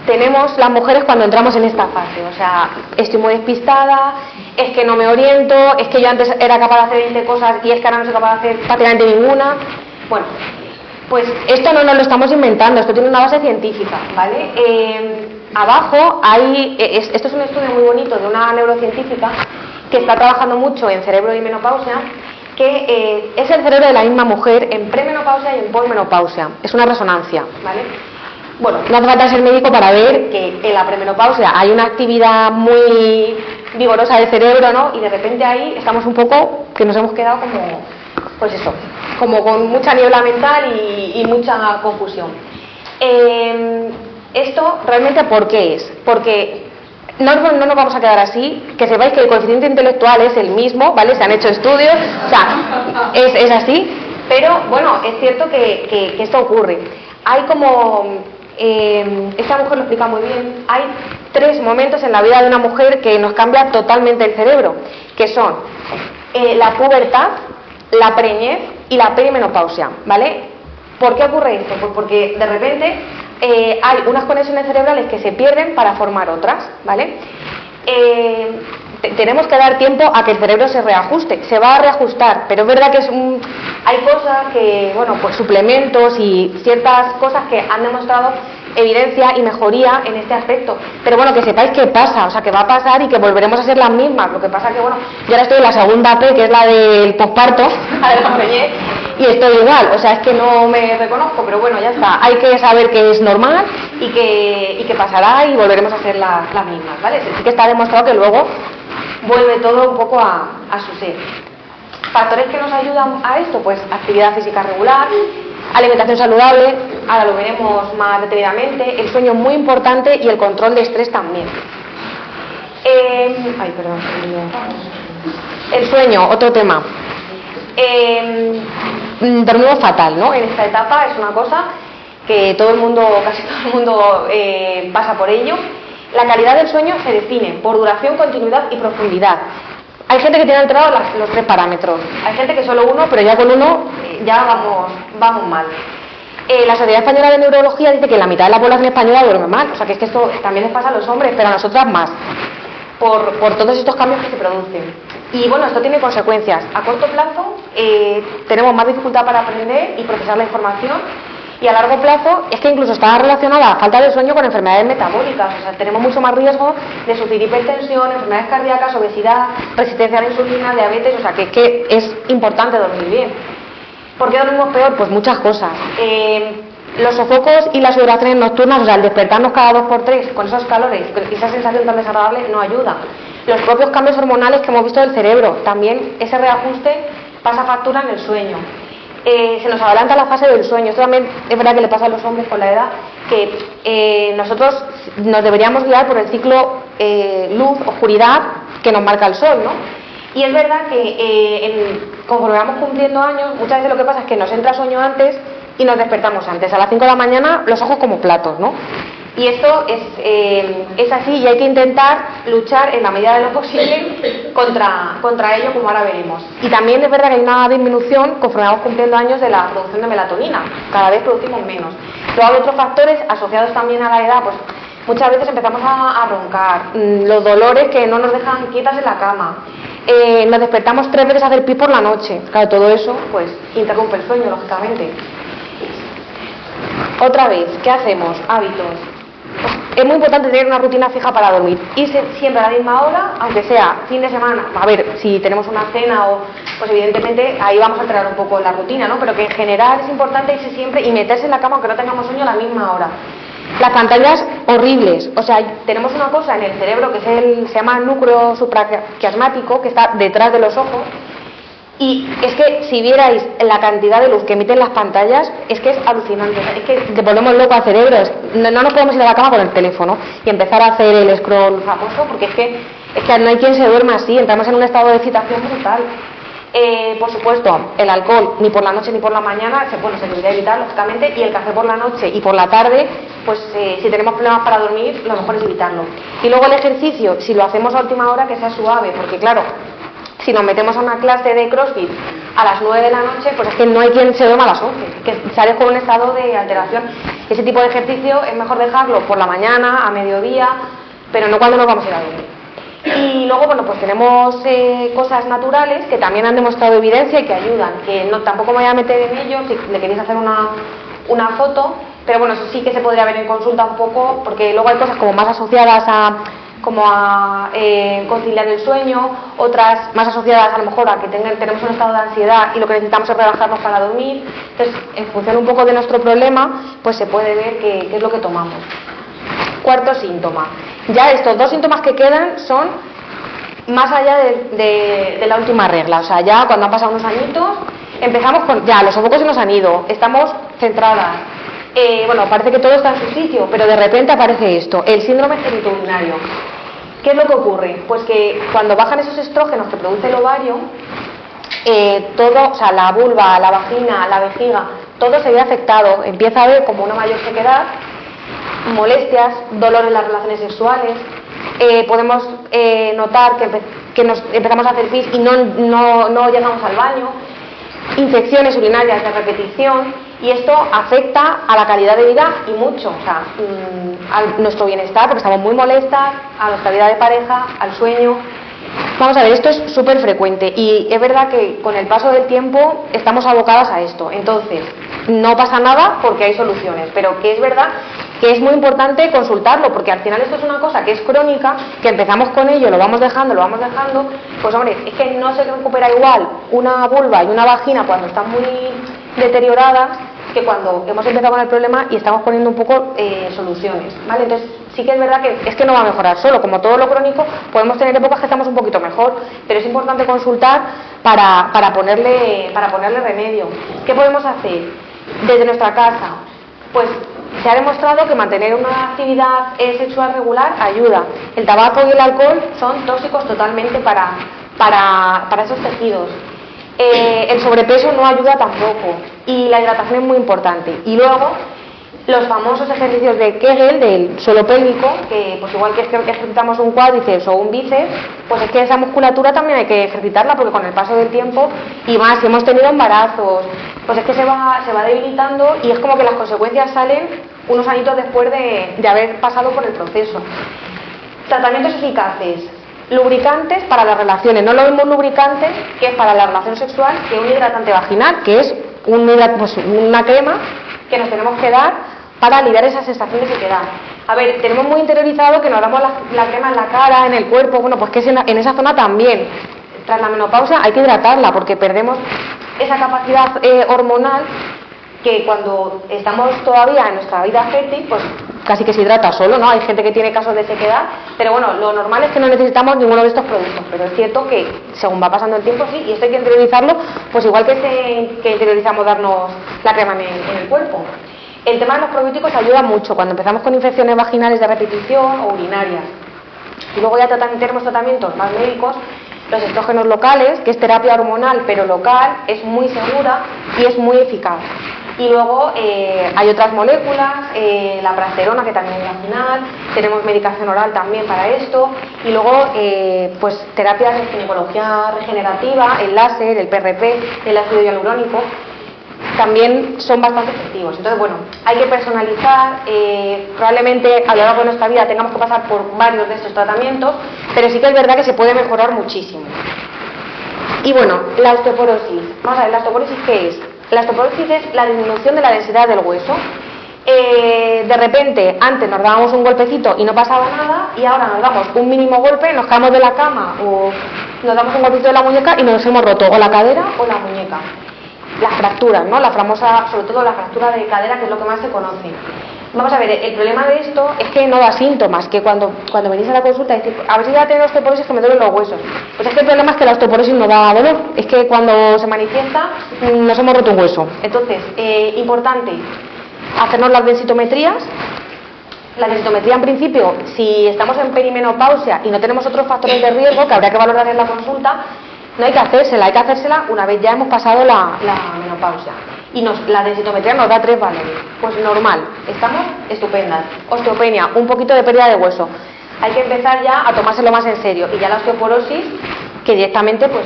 tenemos las mujeres cuando entramos en esta fase. O sea, estoy muy despistada, es que no me oriento, es que yo antes era capaz de hacer 20 cosas y es que ahora no soy capaz de hacer prácticamente ninguna. Bueno, pues esto no nos lo estamos inventando, esto tiene una base científica, ¿vale? Abajo hay, esto es un estudio muy bonito de una neurocientífica que está trabajando mucho en cerebro y menopausia, que es el cerebro de la misma mujer en premenopausia y en posmenopausia. Es una resonancia, ¿vale? Bueno, no hace falta ser médico para ver que en la premenopausia hay una actividad muy vigorosa del cerebro, ¿no? Y de repente ahí estamos un poco, que nos hemos quedado como, pues eso, como con mucha niebla mental y mucha confusión. Esto realmente, ¿por qué es? Porque no nos vamos a quedar así, que sepáis que el coeficiente intelectual es el mismo, ¿vale? Se han hecho estudios, o sea, es así, pero bueno, es cierto que esto ocurre. Hay como, esta mujer lo explica muy bien, hay 3 momentos en la vida de una mujer que nos cambia totalmente el cerebro, que son la pubertad, la preñez y la perimenopausia, ¿vale? ¿Por qué ocurre esto? Pues porque de repente hay unas conexiones cerebrales que se pierden para formar otras, ¿vale? Tenemos que dar tiempo a que el cerebro se reajuste, se va a reajustar, pero es verdad que hay cosas que, bueno, pues suplementos y ciertas cosas que han demostrado evidencia y mejoría en este aspecto, pero bueno, que sepáis que pasa, o sea, que va a pasar y que volveremos a ser las mismas. Lo que pasa que, bueno, yo ahora estoy en la segunda P, que es la del posparto, la de la preñez, y estoy igual, o sea, es que no me reconozco, pero bueno, ya está, hay que saber que es normal y que pasará y volveremos a ser las mismas, ¿vale? Sí que está demostrado que luego vuelve todo un poco a su ser. Factores que nos ayudan a esto, pues actividad física regular, alimentación saludable, ahora lo veremos más detenidamente, el sueño es muy importante y el control de estrés también. Ay, perdón. El sueño, otro tema. Dormimos fatal, ¿no? En esta etapa es una cosa que todo el mundo, casi todo el mundo pasa por ello. La calidad del sueño se define por duración, continuidad y profundidad. Hay gente que tiene alterados los 3 parámetros. Hay gente que solo uno, pero ya con uno ya vamos mal. La Sociedad Española de Neurología dice que la mitad de la población española duerme mal. O sea que es que esto también les pasa a los hombres, pero a nosotras más. Por todos estos cambios que se producen. Y bueno, esto tiene consecuencias. A corto plazo tenemos más dificultad para aprender y procesar la información. Y a largo plazo es que incluso está relacionada la falta de sueño con enfermedades metabólicas. O sea, tenemos mucho más riesgo de sufrir hipertensión, enfermedades cardíacas, obesidad, resistencia a la insulina, diabetes. O sea, que es importante dormir bien. ¿Por qué dormimos peor? Pues muchas cosas. Los sofocos y las sudoraciones nocturnas, o sea, el despertarnos cada 2x3 con esos calores y esa sensación tan desagradable no ayuda. Los propios cambios hormonales que hemos visto del cerebro, también ese reajuste pasa factura en el sueño. Se nos adelanta la fase del sueño. Esto también es verdad que le pasa a los hombres con la edad, que nosotros nos deberíamos guiar por el ciclo luz-oscuridad que nos marca el sol, ¿no? Y es verdad que conforme vamos cumpliendo años, muchas veces lo que pasa es que nos entra sueño antes y nos despertamos antes. A las 5 de la mañana los ojos como platos, ¿no? Y esto es así y hay que intentar luchar en la medida de lo posible contra ello, como ahora veremos. Y también es verdad que hay una disminución conforme vamos cumpliendo años de la producción de melatonina. Cada vez producimos menos. Luego hay otros factores asociados también a la edad, pues muchas veces empezamos a roncar, los dolores que no nos dejan quietas en la cama, nos despertamos 3 veces a hacer pis por la noche. Claro, todo eso pues interrumpe el sueño, lógicamente. Otra vez, ¿qué hacemos? Hábitos. Es muy importante tener una rutina fija para dormir. Irse siempre a la misma hora, aunque sea fin de semana. A ver, si tenemos una cena pues evidentemente ahí vamos a alterar un poco la rutina, ¿no? Pero que en general es importante irse siempre y meterse en la cama aunque no tengamos sueño a la misma hora. Las pantallas horribles. O sea, tenemos una cosa en el cerebro que se llama núcleo supraquiasmático, que está detrás de los ojos. Y es que si vierais la cantidad de luz que emiten las pantallas, es que es alucinante. Es que volvemos locos al cerebro. No nos podemos ir a la cama con el teléfono y empezar a hacer el scroll famoso, porque es que no hay quien se duerma así. Entramos en un estado de excitación brutal. Por supuesto, el alcohol ni por la noche ni por la mañana se debería evitar, lógicamente, y el café por la noche y por la tarde, pues si tenemos problemas para dormir, lo mejor es evitarlo. Y luego el ejercicio, si lo hacemos a última hora, que sea suave, porque claro, si nos metemos a una clase de CrossFit a las 9 de la noche, pues es que no hay quien se duerma a las 11, que sales con un estado de alteración. Ese tipo de ejercicio es mejor dejarlo por la mañana, a mediodía, pero no cuando nos vamos a ir a dormir. Y luego, bueno, pues tenemos cosas naturales que también han demostrado evidencia y que ayudan, que no, tampoco me voy a meter en ello, si le queréis hacer una foto, pero bueno, eso sí que se podría ver en consulta un poco, porque luego hay cosas como más asociadas a conciliar el sueño, otras más asociadas a lo mejor a que tenemos un estado de ansiedad y lo que necesitamos es relajarnos para dormir. Entonces, en función un poco de nuestro problema, pues se puede ver qué es lo que tomamos. Cuarto síntoma. Ya estos 2 síntomas que quedan son más allá de la última regla. O sea, ya cuando han pasado unos añitos, empezamos con, ya los sofocos se nos han ido, estamos centradas. Bueno, parece que todo está en su sitio, pero de repente aparece esto, el síndrome genitourinario. ¿Qué es lo que ocurre? Pues que cuando bajan esos estrógenos que produce el ovario, todo, o sea, la vulva, la vagina, la vejiga, todo se ve afectado. Empieza a haber como una mayor sequedad, molestias, dolor en las relaciones sexuales. Podemos notar que nos empezamos a hacer pis y no llegamos al baño, infecciones urinarias de repetición. Y esto afecta a la calidad de vida y mucho, o sea, a nuestro bienestar, porque estamos muy molestas, a nuestra vida de pareja, al sueño. Vamos a ver, esto es súper frecuente y es verdad que con el paso del tiempo estamos abocadas a esto. Entonces, no pasa nada porque hay soluciones, pero que es verdad que es muy importante consultarlo, porque al final esto es una cosa que es crónica, que empezamos con ello, lo vamos dejando, pues hombre, es que no se recupera igual una vulva y una vagina cuando están muy deterioradas que cuando hemos empezado con el problema y estamos poniendo un poco soluciones, ¿vale? Entonces sí que es verdad que es que no va a mejorar solo, como todo lo crónico podemos tener épocas que estamos un poquito mejor, pero es importante consultar para ponerle remedio. ¿Qué podemos hacer desde nuestra casa? Pues se ha demostrado que mantener una actividad sexual regular ayuda. El tabaco y el alcohol son tóxicos totalmente para esos tejidos. El sobrepeso no ayuda tampoco y la hidratación es muy importante. Y luego los famosos ejercicios de Kegel, del suelo pélvico, que pues igual que ejercitamos un cuádriceps o un bíceps, pues es que esa musculatura también hay que ejercitarla, porque con el paso del tiempo, y más si hemos tenido embarazos, pues es que se va debilitando, y es como que las consecuencias salen unos añitos después de haber pasado por el proceso. Tratamientos eficaces. Lubricantes para las relaciones. No lo mismo un lubricante que es para la relación sexual que un hidratante vaginal, que es una crema que nos tenemos que dar para aliviar esa sensación de sequedad. A ver, tenemos muy interiorizado que nos damos la crema en la cara, en el cuerpo, bueno, pues que en esa zona también. Tras la menopausia hay que hidratarla porque perdemos esa capacidad hormonal que cuando estamos todavía en nuestra vida fértil, pues casi que se hidrata solo, ¿no? Hay gente que tiene casos de sequedad, pero bueno, lo normal es que no necesitamos ninguno de estos productos, pero es cierto que según va pasando el tiempo, sí, y esto hay que interiorizarlo, pues igual que interiorizamos darnos la crema en el cuerpo. El tema de los probióticos ayuda mucho cuando empezamos con infecciones vaginales de repetición o urinarias. Y luego ya tenemos tratamientos más médicos, los estrógenos locales, que es terapia hormonal pero local, es muy segura y es muy eficaz. Y luego hay otras moléculas, la prasterona, que también es vaginal, tenemos medicación oral también para esto, y luego pues terapias de ginecología regenerativa, el láser, el PRP, el ácido hialurónico, también son bastante efectivos. Entonces, bueno, hay que personalizar, probablemente a lo largo de nuestra vida tengamos que pasar por varios de estos tratamientos, pero sí que es verdad que se puede mejorar muchísimo. Y bueno, la osteoporosis. Vamos a ver, ¿la osteoporosis qué es? La osteoporosis es la disminución de la densidad del hueso. De repente, antes nos dábamos un golpecito y no pasaba nada, y ahora nos damos un mínimo golpe, nos caemos de la cama o nos damos un golpito de la muñeca y nos hemos roto o la cadera o la muñeca. Las fracturas, ¿no? La famosa, sobre todo la fractura de cadera, que es lo que más se conoce. Vamos a ver, el problema de esto es que no da síntomas, que cuando venís a la consulta y decís, a ver si ya tengo osteoporosis, que me duelen los huesos. Pues es que el problema es que la osteoporosis no da dolor, es que cuando se manifiesta nos hemos roto un hueso. Entonces, importante, hacernos las densitometrías. La densitometría, en principio, si estamos en perimenopausia y no tenemos otros factores de riesgo que habría que valorar en la consulta, no hay que hacérsela una vez ya hemos pasado la menopausia. Y la densitometría nos da 3 valores. Pues normal, estamos estupendas. Osteopenia, un poquito de pérdida de hueso. Hay que empezar ya a tomárselo más en serio. Y ya la osteoporosis, que directamente pues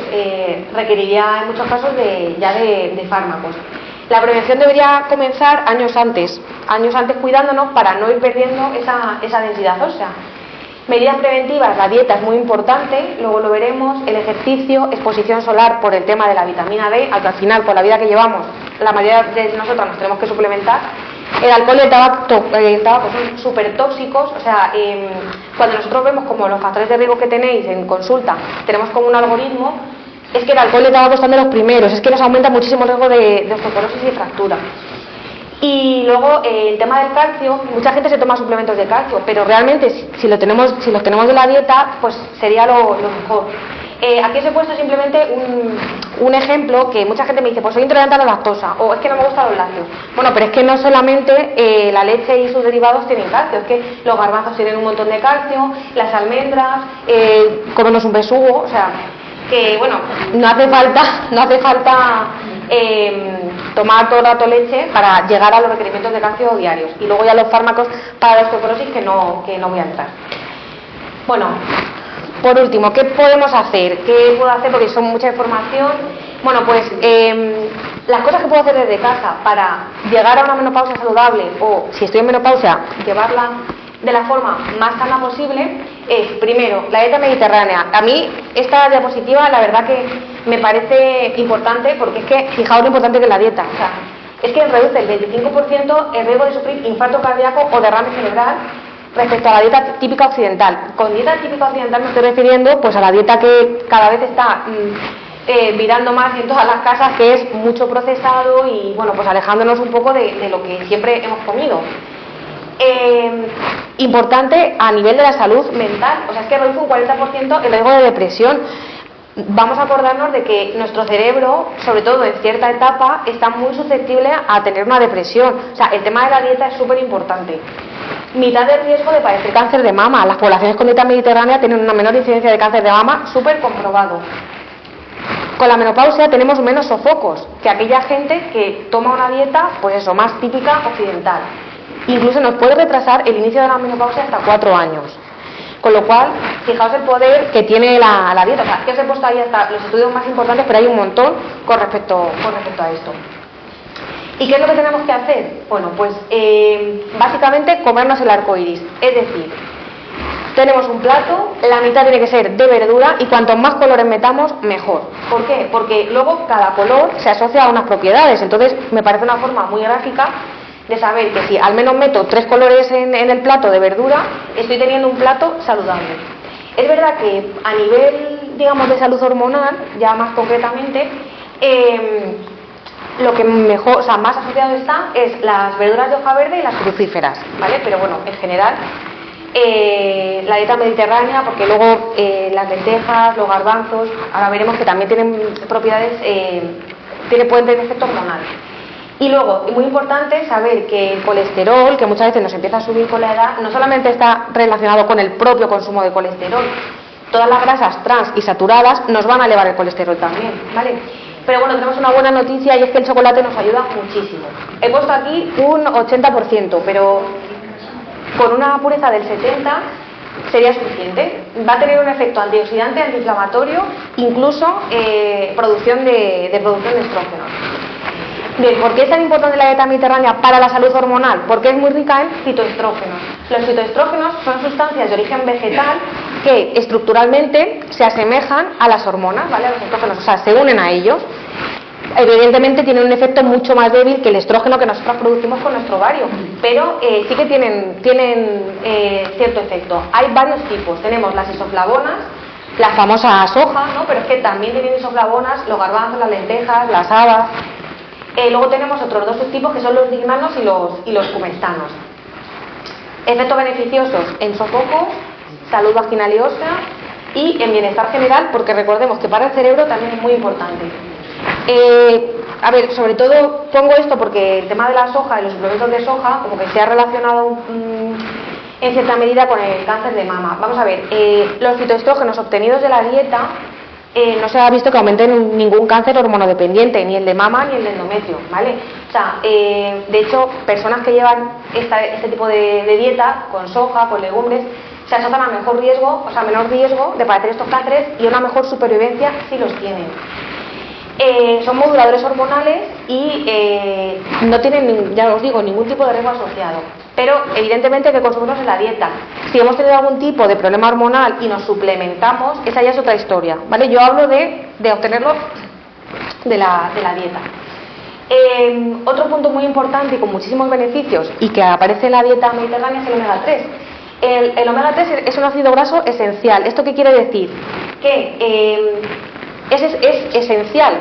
requeriría en muchos casos de fármacos. La prevención debería comenzar años antes cuidándonos para no ir perdiendo esa densidad ósea. Medidas preventivas, la dieta es muy importante, luego lo veremos, el ejercicio, exposición solar por el tema de la vitamina D, al final con la vida que llevamos, la mayoría de nosotros nos tenemos que suplementar. El alcohol y el tabaco son súper tóxicos, o sea, cuando nosotros vemos como los factores de riesgo que tenéis en consulta, tenemos como un algoritmo, es que el alcohol y el tabaco están de los primeros, es que nos aumenta muchísimo el riesgo de osteoporosis y fractura. Y luego el tema del calcio, mucha gente se toma suplementos de calcio, pero realmente si los tenemos de la dieta, pues sería lo mejor. Aquí os he puesto simplemente un ejemplo que mucha gente me dice, pues soy intolerante a la lactosa, o es que no me gustan los lácteos. Bueno, pero es que no solamente la leche y sus derivados tienen calcio, es que los garbanzos tienen un montón de calcio, las almendras, comernos un besugo, o sea, que bueno, no hace falta tomar todo el rato leche para llegar a los requerimientos de calcio diarios. Y luego ya los fármacos para la osteoporosis que no voy a entrar. Bueno, por último, ¿qué podemos hacer? ¿Qué puedo hacer? Porque son mucha información. Bueno, pues las cosas que puedo hacer desde casa para llegar a una menopausia saludable, o si estoy en menopausia, llevarla de la forma más sana posible, es primero la dieta mediterránea. A mí esta diapositiva la verdad que me parece importante, porque es que fijaos lo importante que es la dieta, o sea, es que reduce el 25% el riesgo de sufrir infarto cardíaco o derrame cerebral respecto a la dieta típica occidental. Con dieta típica occidental me estoy refiriendo pues a la dieta que cada vez está virando más en todas las casas, que es mucho procesado y bueno, pues alejándonos un poco de lo que siempre hemos comido. Importante a nivel de la salud mental, o sea, es que reduce un 40% el riesgo de depresión. vamos a acordarnos de que nuestro cerebro, sobre todo en cierta etapa, está muy susceptible a tener una depresión. O sea, el tema de la dieta es súper importante. Mitad de riesgo de padecer cáncer de mama. Las poblaciones con dieta mediterránea tienen una menor incidencia de cáncer de mama, súper comprobado. Con la menopausia tenemos menos sofocos que aquella gente que toma una dieta, pues eso, más típica occidental. Incluso nos puede retrasar el inicio de la menopausia hasta 4 años. Con lo cual, fijaos el poder que tiene la dieta. O sea, que os he puesto ahí hasta los estudios más importantes, pero hay un montón con respecto a esto. ¿Y qué es lo que tenemos que hacer? Bueno, pues básicamente comernos el arco iris. Es decir, tenemos un plato, la mitad tiene que ser de verdura y cuantos más colores metamos, mejor. ¿Por qué? Porque luego cada color se asocia a unas propiedades. Entonces, me parece una forma muy gráfica de saber que si al menos meto 3 colores en el plato de verdura, estoy teniendo un plato saludable. Es verdad que a nivel, digamos, de salud hormonal, ya más concretamente, lo que mejor, o sea, más asociado está es las verduras de hoja verde y las crucíferas, ¿vale? Pero bueno, en general, la dieta mediterránea, porque luego las lentejas, los garbanzos, ahora veremos que también tienen propiedades, pueden tener efecto hormonal. Y luego, muy importante saber que el colesterol, que muchas veces nos empieza a subir con la edad, no solamente está relacionado con el propio consumo de colesterol, todas las grasas trans y saturadas nos van a elevar el colesterol también, ¿vale? Pero bueno, tenemos una buena noticia y es que el chocolate nos ayuda muchísimo. He puesto aquí un 80%, pero con una pureza del 70% sería suficiente. Va a tener un efecto antioxidante, antiinflamatorio, incluso producción de estrógenos. Bien, ¿por qué es tan importante la dieta mediterránea para la salud hormonal? Porque es muy rica en fitoestrógenos. Los fitoestrógenos son sustancias de origen vegetal que estructuralmente se asemejan a las hormonas, ¿vale? A los estrógenos, o sea, se unen a ellos. Evidentemente tienen un efecto mucho más débil que el estrógeno que nosotros producimos con nuestro ovario, pero sí que tienen cierto efecto. Hay varios tipos. Tenemos las isoflavonas, la famosa soja, ¿no? Pero es que también tienen isoflavonas los garbanzos, las lentejas, las habas. Luego tenemos otros 2 subtipos que son los lignanos y los cumestanos. Efectos beneficiosos en sofocos, salud vaginal y ósea y en bienestar general, porque recordemos que para el cerebro también es muy importante. A ver, sobre todo pongo esto porque el tema de la soja y los suplementos de soja como que se ha relacionado en cierta medida con el cáncer de mama. Vamos a ver, los fitoestrógenos obtenidos de la dieta no se ha visto que aumenten ningún cáncer hormonodependiente, ni el de mama ni el de endometrio, ¿vale? O sea, de hecho, personas que llevan este tipo de dieta, con soja, con legumbres, se asocian a menor riesgo de padecer estos cánceres y una mejor supervivencia si los tienen. Son moduladores hormonales y no tienen, ya os digo, ningún tipo de riesgo asociado. Pero evidentemente hay que consumirlos en la dieta. Si hemos tenido algún tipo de problema hormonal y nos suplementamos, esa ya es otra historia, ¿vale? Yo hablo de obtenerlo de la dieta. Otro punto muy importante y con muchísimos beneficios y que aparece en la dieta mediterránea es el omega 3. El omega 3 es un ácido graso esencial. ¿Esto qué quiere decir? Que es esencial,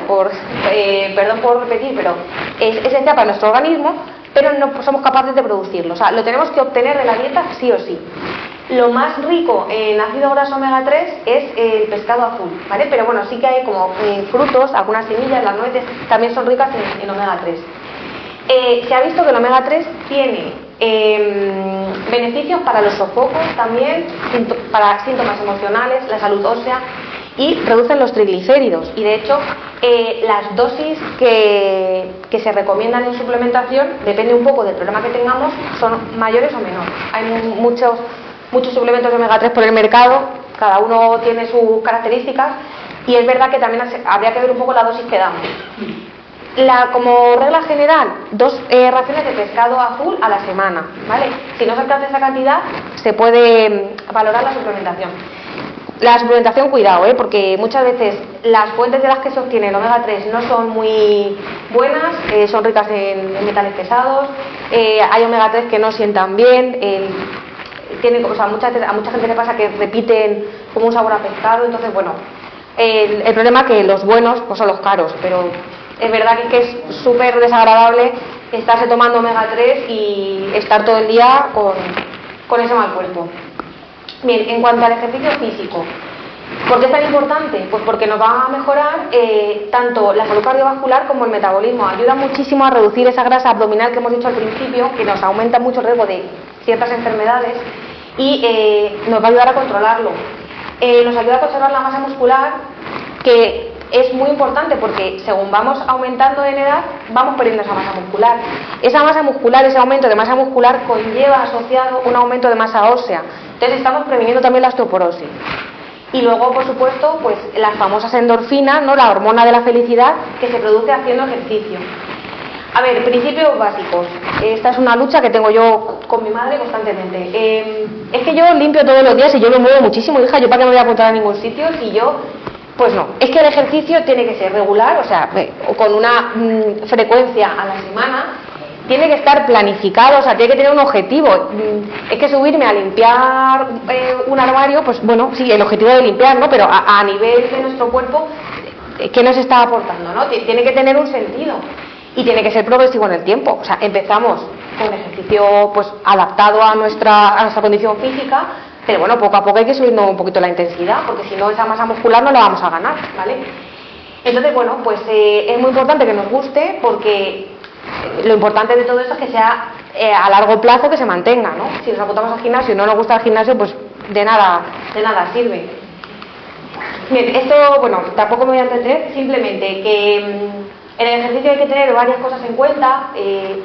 perdón por repetir, pero es esencial para nuestro organismo, pero no somos capaces de producirlo. O sea, lo tenemos que obtener de la dieta sí o sí. Lo más rico en ácido graso omega 3 es el pescado azul, ¿vale? Pero bueno, sí que hay como frutos, algunas semillas, las nueces también son ricas en omega 3. Se ha visto que el omega 3 tiene beneficios para los sofocos también, para síntomas emocionales, la salud ósea, y reducen los triglicéridos. Y de hecho, las dosis que se recomiendan en suplementación, depende un poco del problema que tengamos, son mayores o menores. Hay muchos suplementos de omega 3 por el mercado, cada uno tiene sus características, y es verdad que también habría que ver un poco la dosis que damos. Como regla general, 2 raciones de pescado azul a la semana, ¿vale? Si no se alcanza esa cantidad, se puede valorar la suplementación. La suplementación, cuidado, porque muchas veces las fuentes de las que se obtiene el omega 3 no son muy buenas, son ricas en metales pesados, hay omega 3 que no sientan bien, o sea, a mucha gente le pasa que repiten como un sabor a pescado. Entonces, bueno, el problema es que los buenos pues son los caros, pero es verdad que es súper desagradable estarse tomando omega 3 y estar todo el día con ese mal cuerpo. Bien, en cuanto al ejercicio físico, ¿Por qué es tan importante? Pues porque nos va a mejorar tanto la salud cardiovascular como el metabolismo. Ayuda muchísimo a reducir esa grasa abdominal que hemos dicho al principio, que nos aumenta mucho el riesgo de ciertas enfermedades, y nos va a ayudar a controlarlo. Nos ayuda a conservar la masa muscular, que es muy importante porque según vamos aumentando en edad, vamos perdiendo esa masa muscular. Esa masa muscular, ese aumento de masa muscular conlleva asociado un aumento de masa ósea. Entonces estamos previniendo también la osteoporosis. Y luego, por supuesto, pues las famosas endorfinas, ¿no? La hormona de la felicidad que se produce haciendo ejercicio. A ver, principios básicos. Esta es una lucha que tengo yo con mi madre constantemente. Es que yo limpio todos los días y yo me muevo muchísimo, hija, yo para qué me voy a apuntar a ningún sitio si yo... Pues no, es que el ejercicio tiene que ser regular, o sea, con una frecuencia a la semana, tiene que estar planificado, o sea, tiene que tener un objetivo. Es que subirme a limpiar un armario, pues bueno, sí, el objetivo de limpiar, ¿no? Pero a nivel de nuestro cuerpo, ¿qué nos está aportando, no? Tiene que tener un sentido y tiene que ser progresivo en el tiempo. O sea, empezamos con ejercicio pues adaptado a nuestra condición física, pero bueno, poco a poco hay que subir un poquito la intensidad, porque si no esa masa muscular no la vamos a ganar, ¿vale? Entonces, bueno, pues es muy importante que nos guste, porque lo importante de todo esto es que sea a largo plazo, que se mantenga, ¿no? Si nos apuntamos al gimnasio y no nos gusta el gimnasio, pues de nada sirve. Bien, esto, bueno, tampoco me voy a entender, simplemente que en el ejercicio hay que tener varias cosas en cuenta.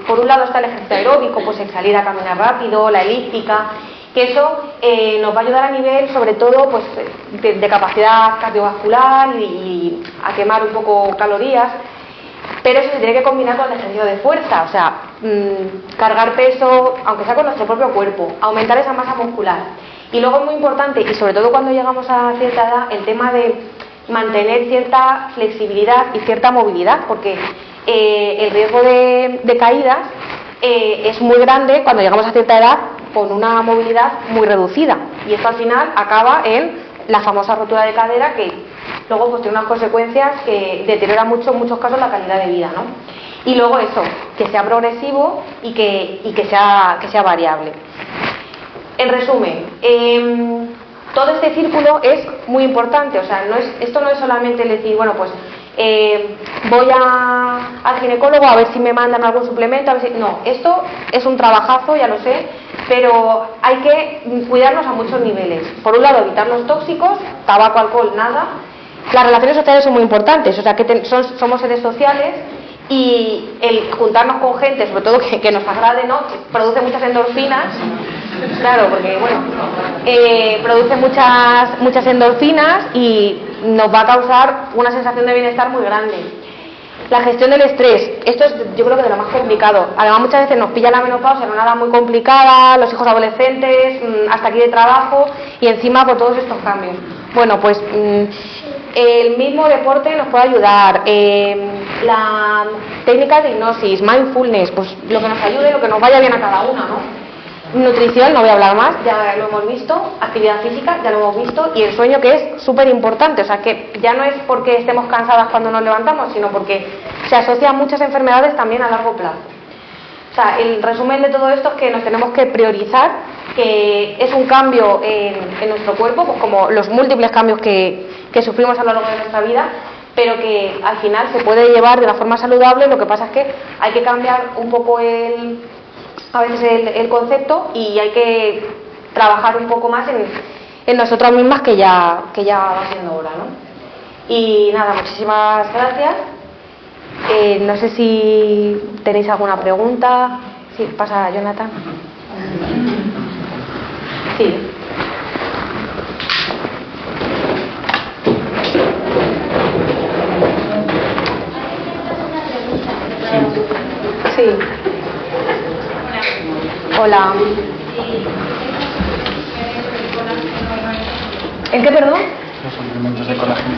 Por un lado está el ejercicio aeróbico, pues el salir a caminar rápido, la elíptica, que eso nos va a ayudar a nivel, sobre todo, pues de capacidad cardiovascular y a quemar un poco calorías. Pero eso se tiene que combinar con el ejercicio de fuerza, o sea, cargar peso, aunque sea con nuestro propio cuerpo, aumentar esa masa muscular. Y luego es muy importante, y sobre todo cuando llegamos a cierta edad, el tema de mantener cierta flexibilidad y cierta movilidad, porque el riesgo de caídas es muy grande cuando llegamos a cierta edad con una movilidad muy reducida. Y esto al final acaba en la famosa rotura de cadera, que luego pues tiene unas consecuencias que deterioran mucho, en muchos casos, la calidad de vida, ¿no? Y luego eso, que sea progresivo y que sea variable. En resumen, todo este círculo es muy importante, o sea, esto no es solamente el decir, bueno, pues voy al ginecólogo a ver si me mandan algún suplemento, a ver si... No, esto es un trabajazo, ya lo sé, pero hay que cuidarnos a muchos niveles. Por un lado, evitar los tóxicos, tabaco, alcohol, nada. Las relaciones sociales son muy importantes, o sea, que somos seres sociales, y el juntarnos con gente, sobre todo que nos agrade, ¿no? Que produce muchas endorfinas. Claro, porque bueno, produce muchas endorfinas y nos va a causar una sensación de bienestar muy grande. La gestión del estrés, esto es, yo creo que de lo más complicado. Además, muchas veces nos pilla la menopausia en una edad muy complicada, los hijos adolescentes, hasta aquí de trabajo, y encima por todos estos cambios. Bueno, pues el mismo deporte nos puede ayudar, la técnica de hipnosis, mindfulness, pues lo que nos ayude, lo que nos vaya bien a cada una, ¿no? Nutrición, no voy a hablar más, ya lo hemos visto. Actividad física, ya lo hemos visto. Y el sueño, que es súper importante, o sea, que ya no es porque estemos cansadas cuando nos levantamos, sino porque se asocia a muchas enfermedades también a largo plazo. O sea, el resumen de todo esto es que nos tenemos que priorizar, que es un cambio en nuestro cuerpo, pues como los múltiples cambios que sufrimos a lo largo de nuestra vida, pero que al final se puede llevar de una forma saludable. Lo que pasa es que hay que cambiar un poco a veces el concepto, y hay que trabajar un poco más en nosotras mismas, que ya va siendo hora, ¿no? Y nada, muchísimas gracias. No sé si tenéis alguna pregunta. Sí, pasa Jonathan. Sí. Sí. Hola. ¿El qué, perdón? Los suplementos de colágeno.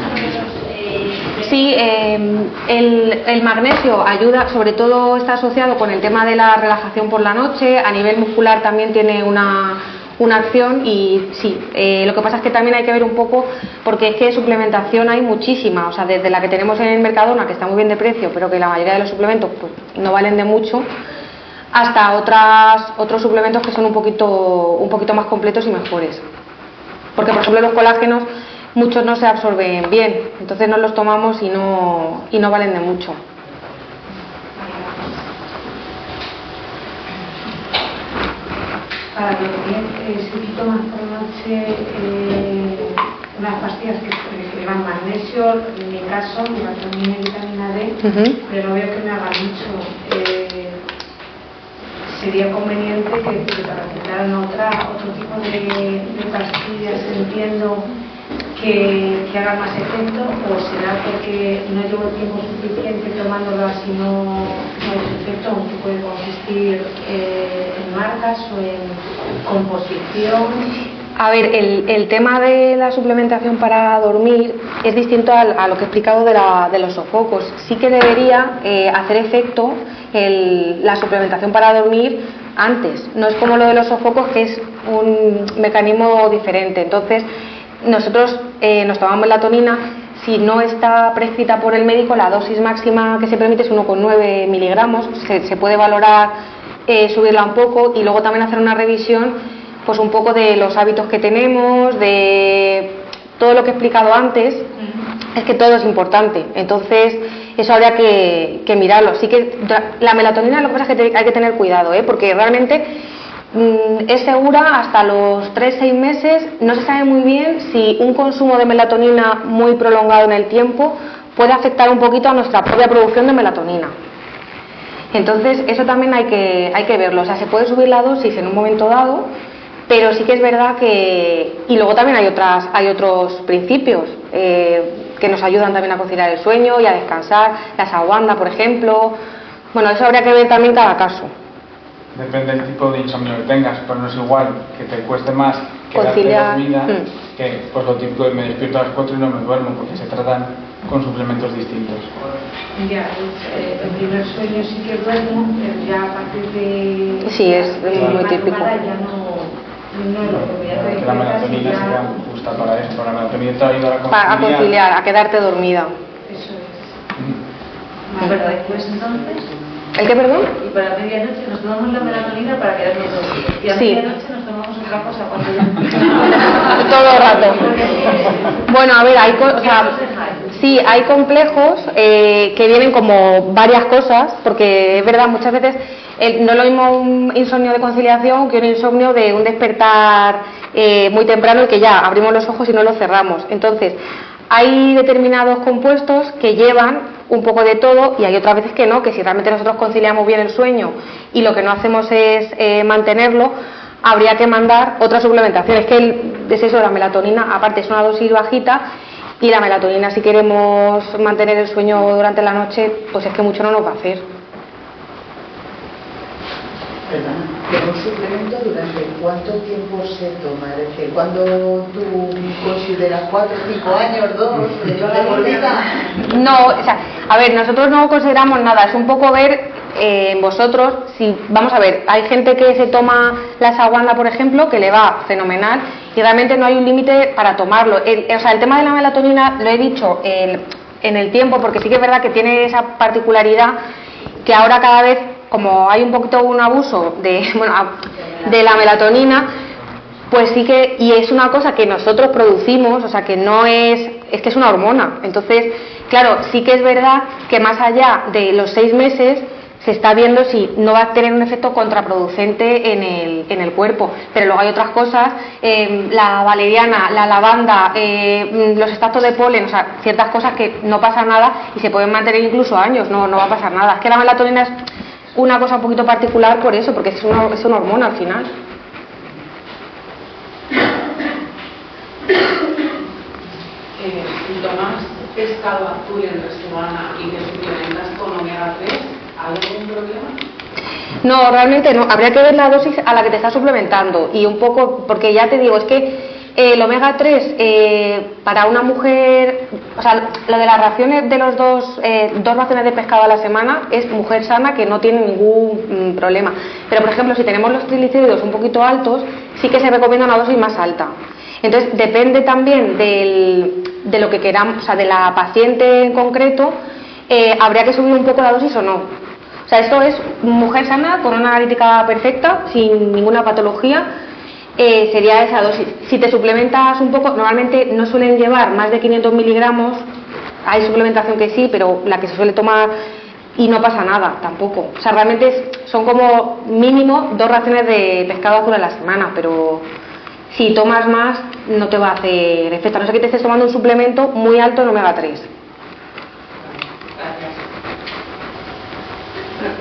Sí, el magnesio ayuda, sobre todo está asociado con el tema de la relajación por la noche. A nivel muscular también tiene una acción, y sí, lo que pasa es que también hay que ver un poco, porque es que suplementación hay muchísima, o sea, desde la que tenemos en el Mercadona, que está muy bien de precio, pero que la mayoría de los suplementos pues no valen de mucho, hasta otros suplementos que son un poquito más completos y mejores. Porque, por ejemplo, los colágenos muchos no se absorben bien, entonces no los tomamos y no valen de mucho. Para dormir, si tú tomas por la noche unas pastillas que llevan magnesio, en mi caso, melatonina y vitamina D, pero no veo que me haga mucho. Sería conveniente que te recetaran otro tipo de pastillas, entiendo, que hagan más efecto, o será porque no llevo tiempo suficiente tomándolas y no hay efecto, aunque puede consistir en marcas o en composición. A ver, el tema de la suplementación para dormir es distinto a lo que he explicado de los sofocos. Sí que debería hacer efecto la suplementación para dormir antes. No es como lo de los sofocos, que es un mecanismo diferente. Entonces, nosotros nos tomamos melatonina. Si no está prescrita por el médico, la dosis máxima que se permite es 1,9 miligramos. Se puede valorar subirla un poco y luego también hacer una revisión, pues un poco de los hábitos que tenemos, de todo lo que he explicado antes. Es que todo es importante, entonces eso habría que mirarlo. Sí que la melatonina, lo que pasa es que hay que tener cuidado, porque realmente es segura hasta los 3-6 meses. No se sabe muy bien si un consumo de melatonina muy prolongado en el tiempo puede afectar un poquito a nuestra propia producción de melatonina. Entonces eso también hay que verlo. O sea, se puede subir la dosis en un momento dado, pero sí que es verdad que... Y luego también hay otros principios que nos ayudan también a conciliar el sueño y a descansar, la ashwagandha, por ejemplo. Bueno, eso habría que ver también cada caso. Depende del tipo de insomnio que tengas, pero no es igual que te cueste más quedarte dormida que pues lo típico de me despierto a las 4 y no me duermo, porque se tratan con suplementos distintos. Ya, el primer sueño sí que duermo, pero ya a partir de... Sí, es muy típico. Ya no la melatonina sería justa para eso, para la melatonina te ayuda a conciliar, a quedarte dormida. Eso es. ¿Y para después entonces? ¿El qué, perdón? Y para medianoche nos tomamos la melatonina para quedarnos dormidos. Y a medianoche nos tomamos otra cosa cuando ya... Todo el rato. Bueno, a ver, hay complejos que vienen como varias cosas, porque es verdad, muchas veces no es lo mismo un insomnio de conciliación que un insomnio de un despertar muy temprano y que ya abrimos los ojos y no los cerramos. Entonces, hay determinados compuestos que llevan un poco de todo y hay otras veces que no, que si realmente nosotros conciliamos bien el sueño y lo que no hacemos es mantenerlo, habría que mandar otra suplementación. Es que es eso, la melatonina, aparte es una dosis bajita, y la melatonina, si queremos mantener el sueño durante la noche, pues es que mucho no nos va a hacer. ¿Un suplemento durante cuánto tiempo se toma? Es decir, ¿cuándo tú consideras 4, 5 años, 2, de por vida? No, o sea, a ver, nosotros no consideramos nada, es un poco ver vosotros, si vamos a ver, hay gente que se toma la ashwagandha, por ejemplo, que le va fenomenal y realmente no hay un límite para tomarlo. O sea, el tema de la melatonina lo he dicho en el tiempo, porque sí que es verdad que tiene esa particularidad que ahora cada vez, como hay un poquito un abuso de la melatonina, pues sí que, y es una cosa que nosotros producimos, o sea que no es que es una hormona. Entonces, claro, sí que es verdad que más allá de los 6 meses se está viendo si no va a tener un efecto contraproducente en el cuerpo, pero luego hay otras cosas, la valeriana, la lavanda, los extractos de polen, o sea, ciertas cosas que no pasa nada y se pueden mantener incluso años, no va a pasar nada. Es que la melatonina es una cosa un poquito particular por eso, porque es una hormona al final. Si tomas pescado azul entre semana y te suplementas con omega 3, ¿hay algún problema? No, realmente no. Habría que ver la dosis a la que te estás suplementando y un poco, porque ya te digo, es que el omega 3 para una mujer, o sea, lo de las raciones de los dos raciones de pescado a la semana es mujer sana que no tiene ningún problema. Pero por ejemplo, si tenemos los triglicéridos un poquito altos, sí que se recomienda una dosis más alta. Entonces depende también de lo que queramos, o sea, de la paciente en concreto, habría que subir un poco la dosis o no. O sea, esto es mujer sana con una analítica perfecta, sin ninguna patología. sería esa dosis. Si te suplementas un poco, normalmente no suelen llevar más de 500 miligramos, hay suplementación que sí, pero la que se suele tomar y no pasa nada tampoco. O sea, realmente son como mínimo 2 raciones de pescado azul a la semana, pero si tomas más no te va a hacer efecto, a no ser que te estés tomando un suplemento muy alto en omega 3. Gracias.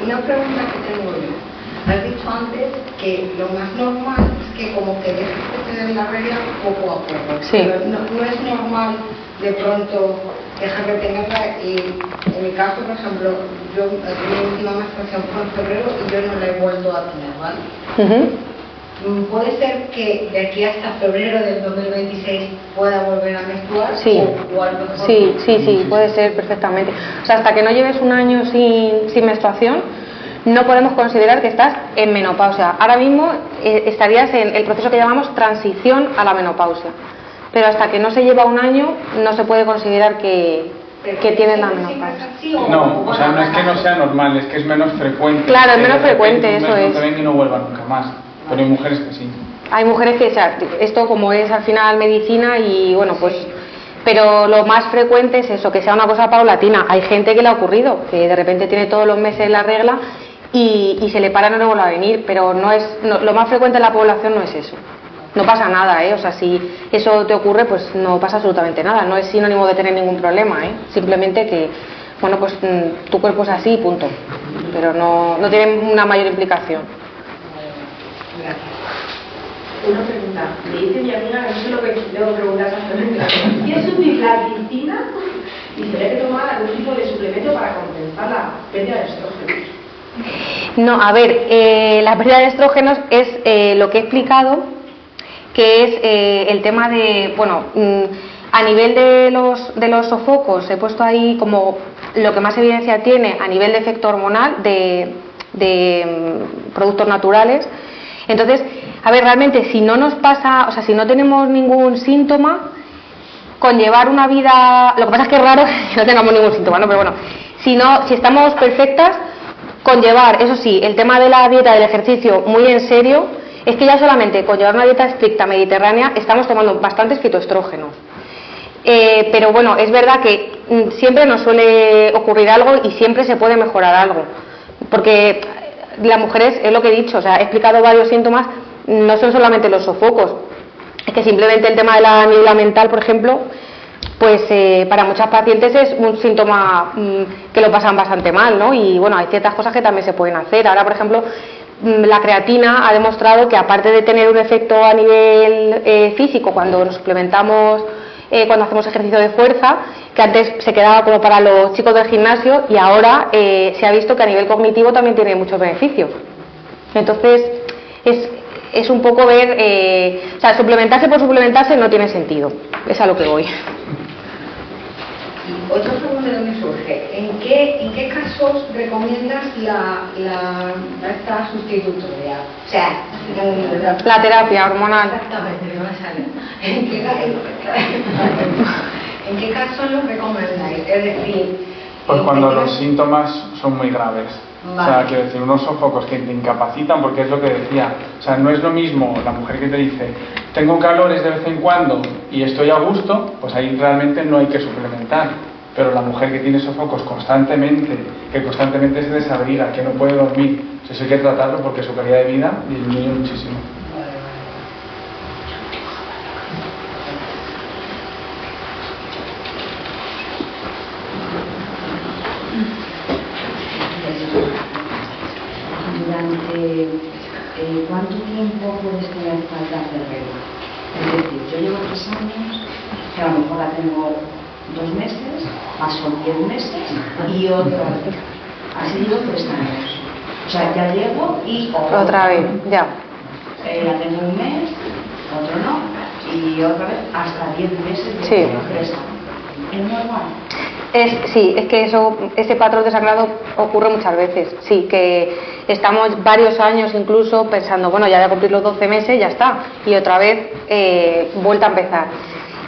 Una pregunta que tengo yo. Has dicho antes que lo más normal es que como que dejes de tener la regla poco a poco. Sí. Pero no es normal de pronto dejar de tenerla y en mi caso, por ejemplo, yo mi última menstruación fue en febrero y yo no la he vuelto a tener, ¿vale? ¿Puede ser que de aquí hasta febrero del 2026 pueda volver a menstruar? Sí, o a lo mejor sí, puede ser perfectamente. O sea, hasta que no lleves un año sin menstruación, no podemos considerar que estás en menopausia. Ahora mismo estarías en el proceso que llamamos transición a la menopausia. Pero hasta que no se lleva un año, no se puede considerar que tienes la menopausia. No, o sea, no es que no sea normal, es que es menos frecuente. Claro, es menos frecuente, eso es. No te ven y no vuelvan nunca más. Pero hay mujeres que sí. Hay mujeres que, o sea, esto como es al final medicina y bueno, pues... Pero lo más frecuente es eso, que sea una cosa paulatina. Hay gente que le ha ocurrido, que de repente tiene todos los meses la regla y se le para y no le vuelve a venir, pero lo más frecuente en la población no es eso. No pasa nada, o sea, si eso te ocurre, pues no pasa absolutamente nada, no es sinónimo de tener ningún problema, simplemente que, bueno, pues tu cuerpo es así, punto, pero no tiene una mayor implicación. Una pregunta, me dice mi amiga, que no sé lo que tengo que preguntar exactamente, ¿qué es utilizar y se debe tomar algún tipo de suplemento para compensar la pérdida de estrógenos? No, a ver, la pérdida de estrógenos es lo que he explicado, que es el tema de, bueno, a nivel de los sofocos, he puesto ahí como lo que más evidencia tiene a nivel de efecto hormonal de productos naturales. Entonces, a ver, realmente si no nos pasa, o sea, si no tenemos ningún síntoma, con llevar una vida, lo que pasa es que es raro que no tengamos ningún síntoma, ¿no? Pero bueno, si estamos perfectas, con llevar, eso sí, el tema de la dieta, del ejercicio muy en serio, es que ya solamente con llevar una dieta estricta mediterránea estamos tomando bastantes fitoestrógenos. Pero bueno, es verdad que siempre nos suele ocurrir algo y siempre se puede mejorar algo, porque las mujeres, es lo que he dicho, o sea, he explicado varios síntomas, no son solamente los sofocos, es que simplemente el tema de la niebla mental, por ejemplo, pues para muchas pacientes es un síntoma que lo pasan bastante mal, ¿no? Y bueno, hay ciertas cosas que también se pueden hacer. Ahora, por ejemplo, la creatina ha demostrado que aparte de tener un efecto a nivel físico cuando nos suplementamos, cuando hacemos ejercicio de fuerza, que antes se quedaba como para los chicos del gimnasio y ahora se ha visto que a nivel cognitivo también tiene muchos beneficios. Entonces es un poco ver, o sea, suplementarse por suplementarse no tiene sentido, es a lo que voy. Otra pregunta que me surge, ¿en qué casos recomiendas esta sustitutoria? O sea, la terapia hormonal. Exactamente, me va a salir. ¿En qué casos lo recomendáis? Es decir, pues cuando los síntomas son muy graves. Vale. O sea, quiero decir, unos sofocos que te incapacitan, porque es lo que decía. O sea, no es lo mismo la mujer que te dice, tengo calores de vez en cuando y estoy a gusto, pues ahí realmente no hay que suplementar. Pero la mujer que tiene sofocos constantemente, que constantemente se desabriga, que no puede dormir, pues eso hay que tratarlo porque su calidad de vida disminuye muchísimo. Durante ¿cuánto tiempo puedes tener falta de regla? Es decir, yo llevo 3 años, que a lo mejor la tengo 2 meses, paso 10 meses y otra vez. Así llevo 3 años. O sea, ya llego y otra vez, ya. La tengo un mes, otro no, y otra vez hasta 10 meses, sí. 3 años. ¿Es normal? Sí, es que ese patrón de sangrado ocurre muchas veces, sí, que estamos varios años incluso pensando, bueno, ya voy a cumplir los 12 meses, ya está, y otra vez vuelta a empezar.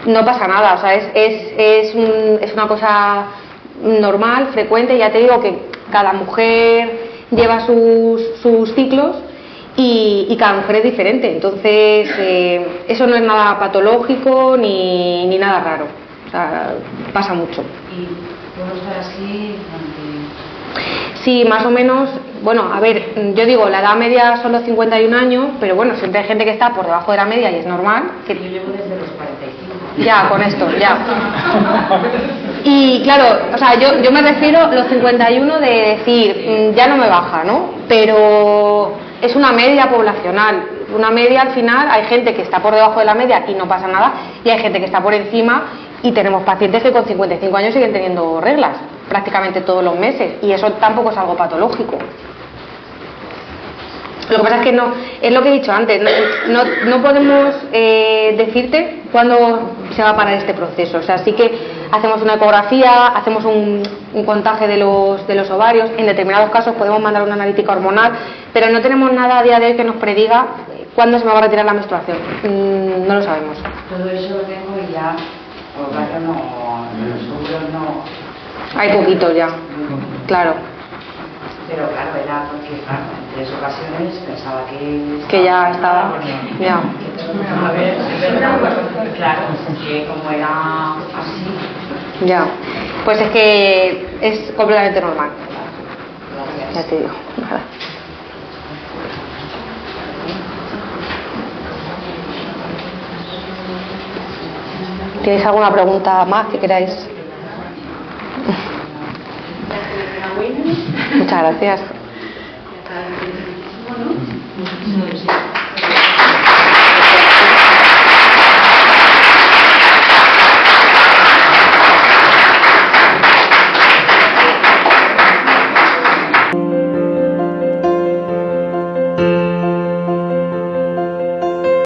No pasa nada, o sea, es una cosa normal, frecuente, ya te digo que cada mujer lleva sus ciclos y cada mujer es diferente, entonces eso no es nada patológico ni nada raro, o sea, pasa mucho. ¿Y puedo estar así durante...? Sí, más o menos, bueno, a ver, yo digo, la edad media son los 51 años, pero bueno, siempre hay gente que está por debajo de la media y es normal. Yo llevo desde los 45. Ya, con esto, ya. Y claro, o sea, yo me refiero a los 51 de decir, ya no me baja, ¿no? Pero es una media poblacional. Una media al final, hay gente que está por debajo de la media y no pasa nada, y hay gente que está por encima, y tenemos pacientes que con 55 años siguen teniendo reglas prácticamente todos los meses, y eso tampoco es algo patológico. Lo que pasa es que no, es lo que he dicho antes, no podemos decirte cuándo se va a parar este proceso. O sea, sí que hacemos una ecografía, hacemos un contaje de los ovarios, en determinados casos podemos mandar una analítica hormonal, pero no tenemos nada a día de hoy que nos prediga cuándo se me va a retirar la menstruación. No lo sabemos. Todo eso lo tengo y ya, por claro, no, los seguros no... Hay poquito ya, claro. Pero claro, era porque claro, en 3 ocasiones pensaba que ya estaba, ya. A ver, es verdad, claro, que como era así. Ya, pues es que es completamente normal. Ya te digo, nada. ¿Tenéis alguna pregunta más que queráis? Muchas gracias.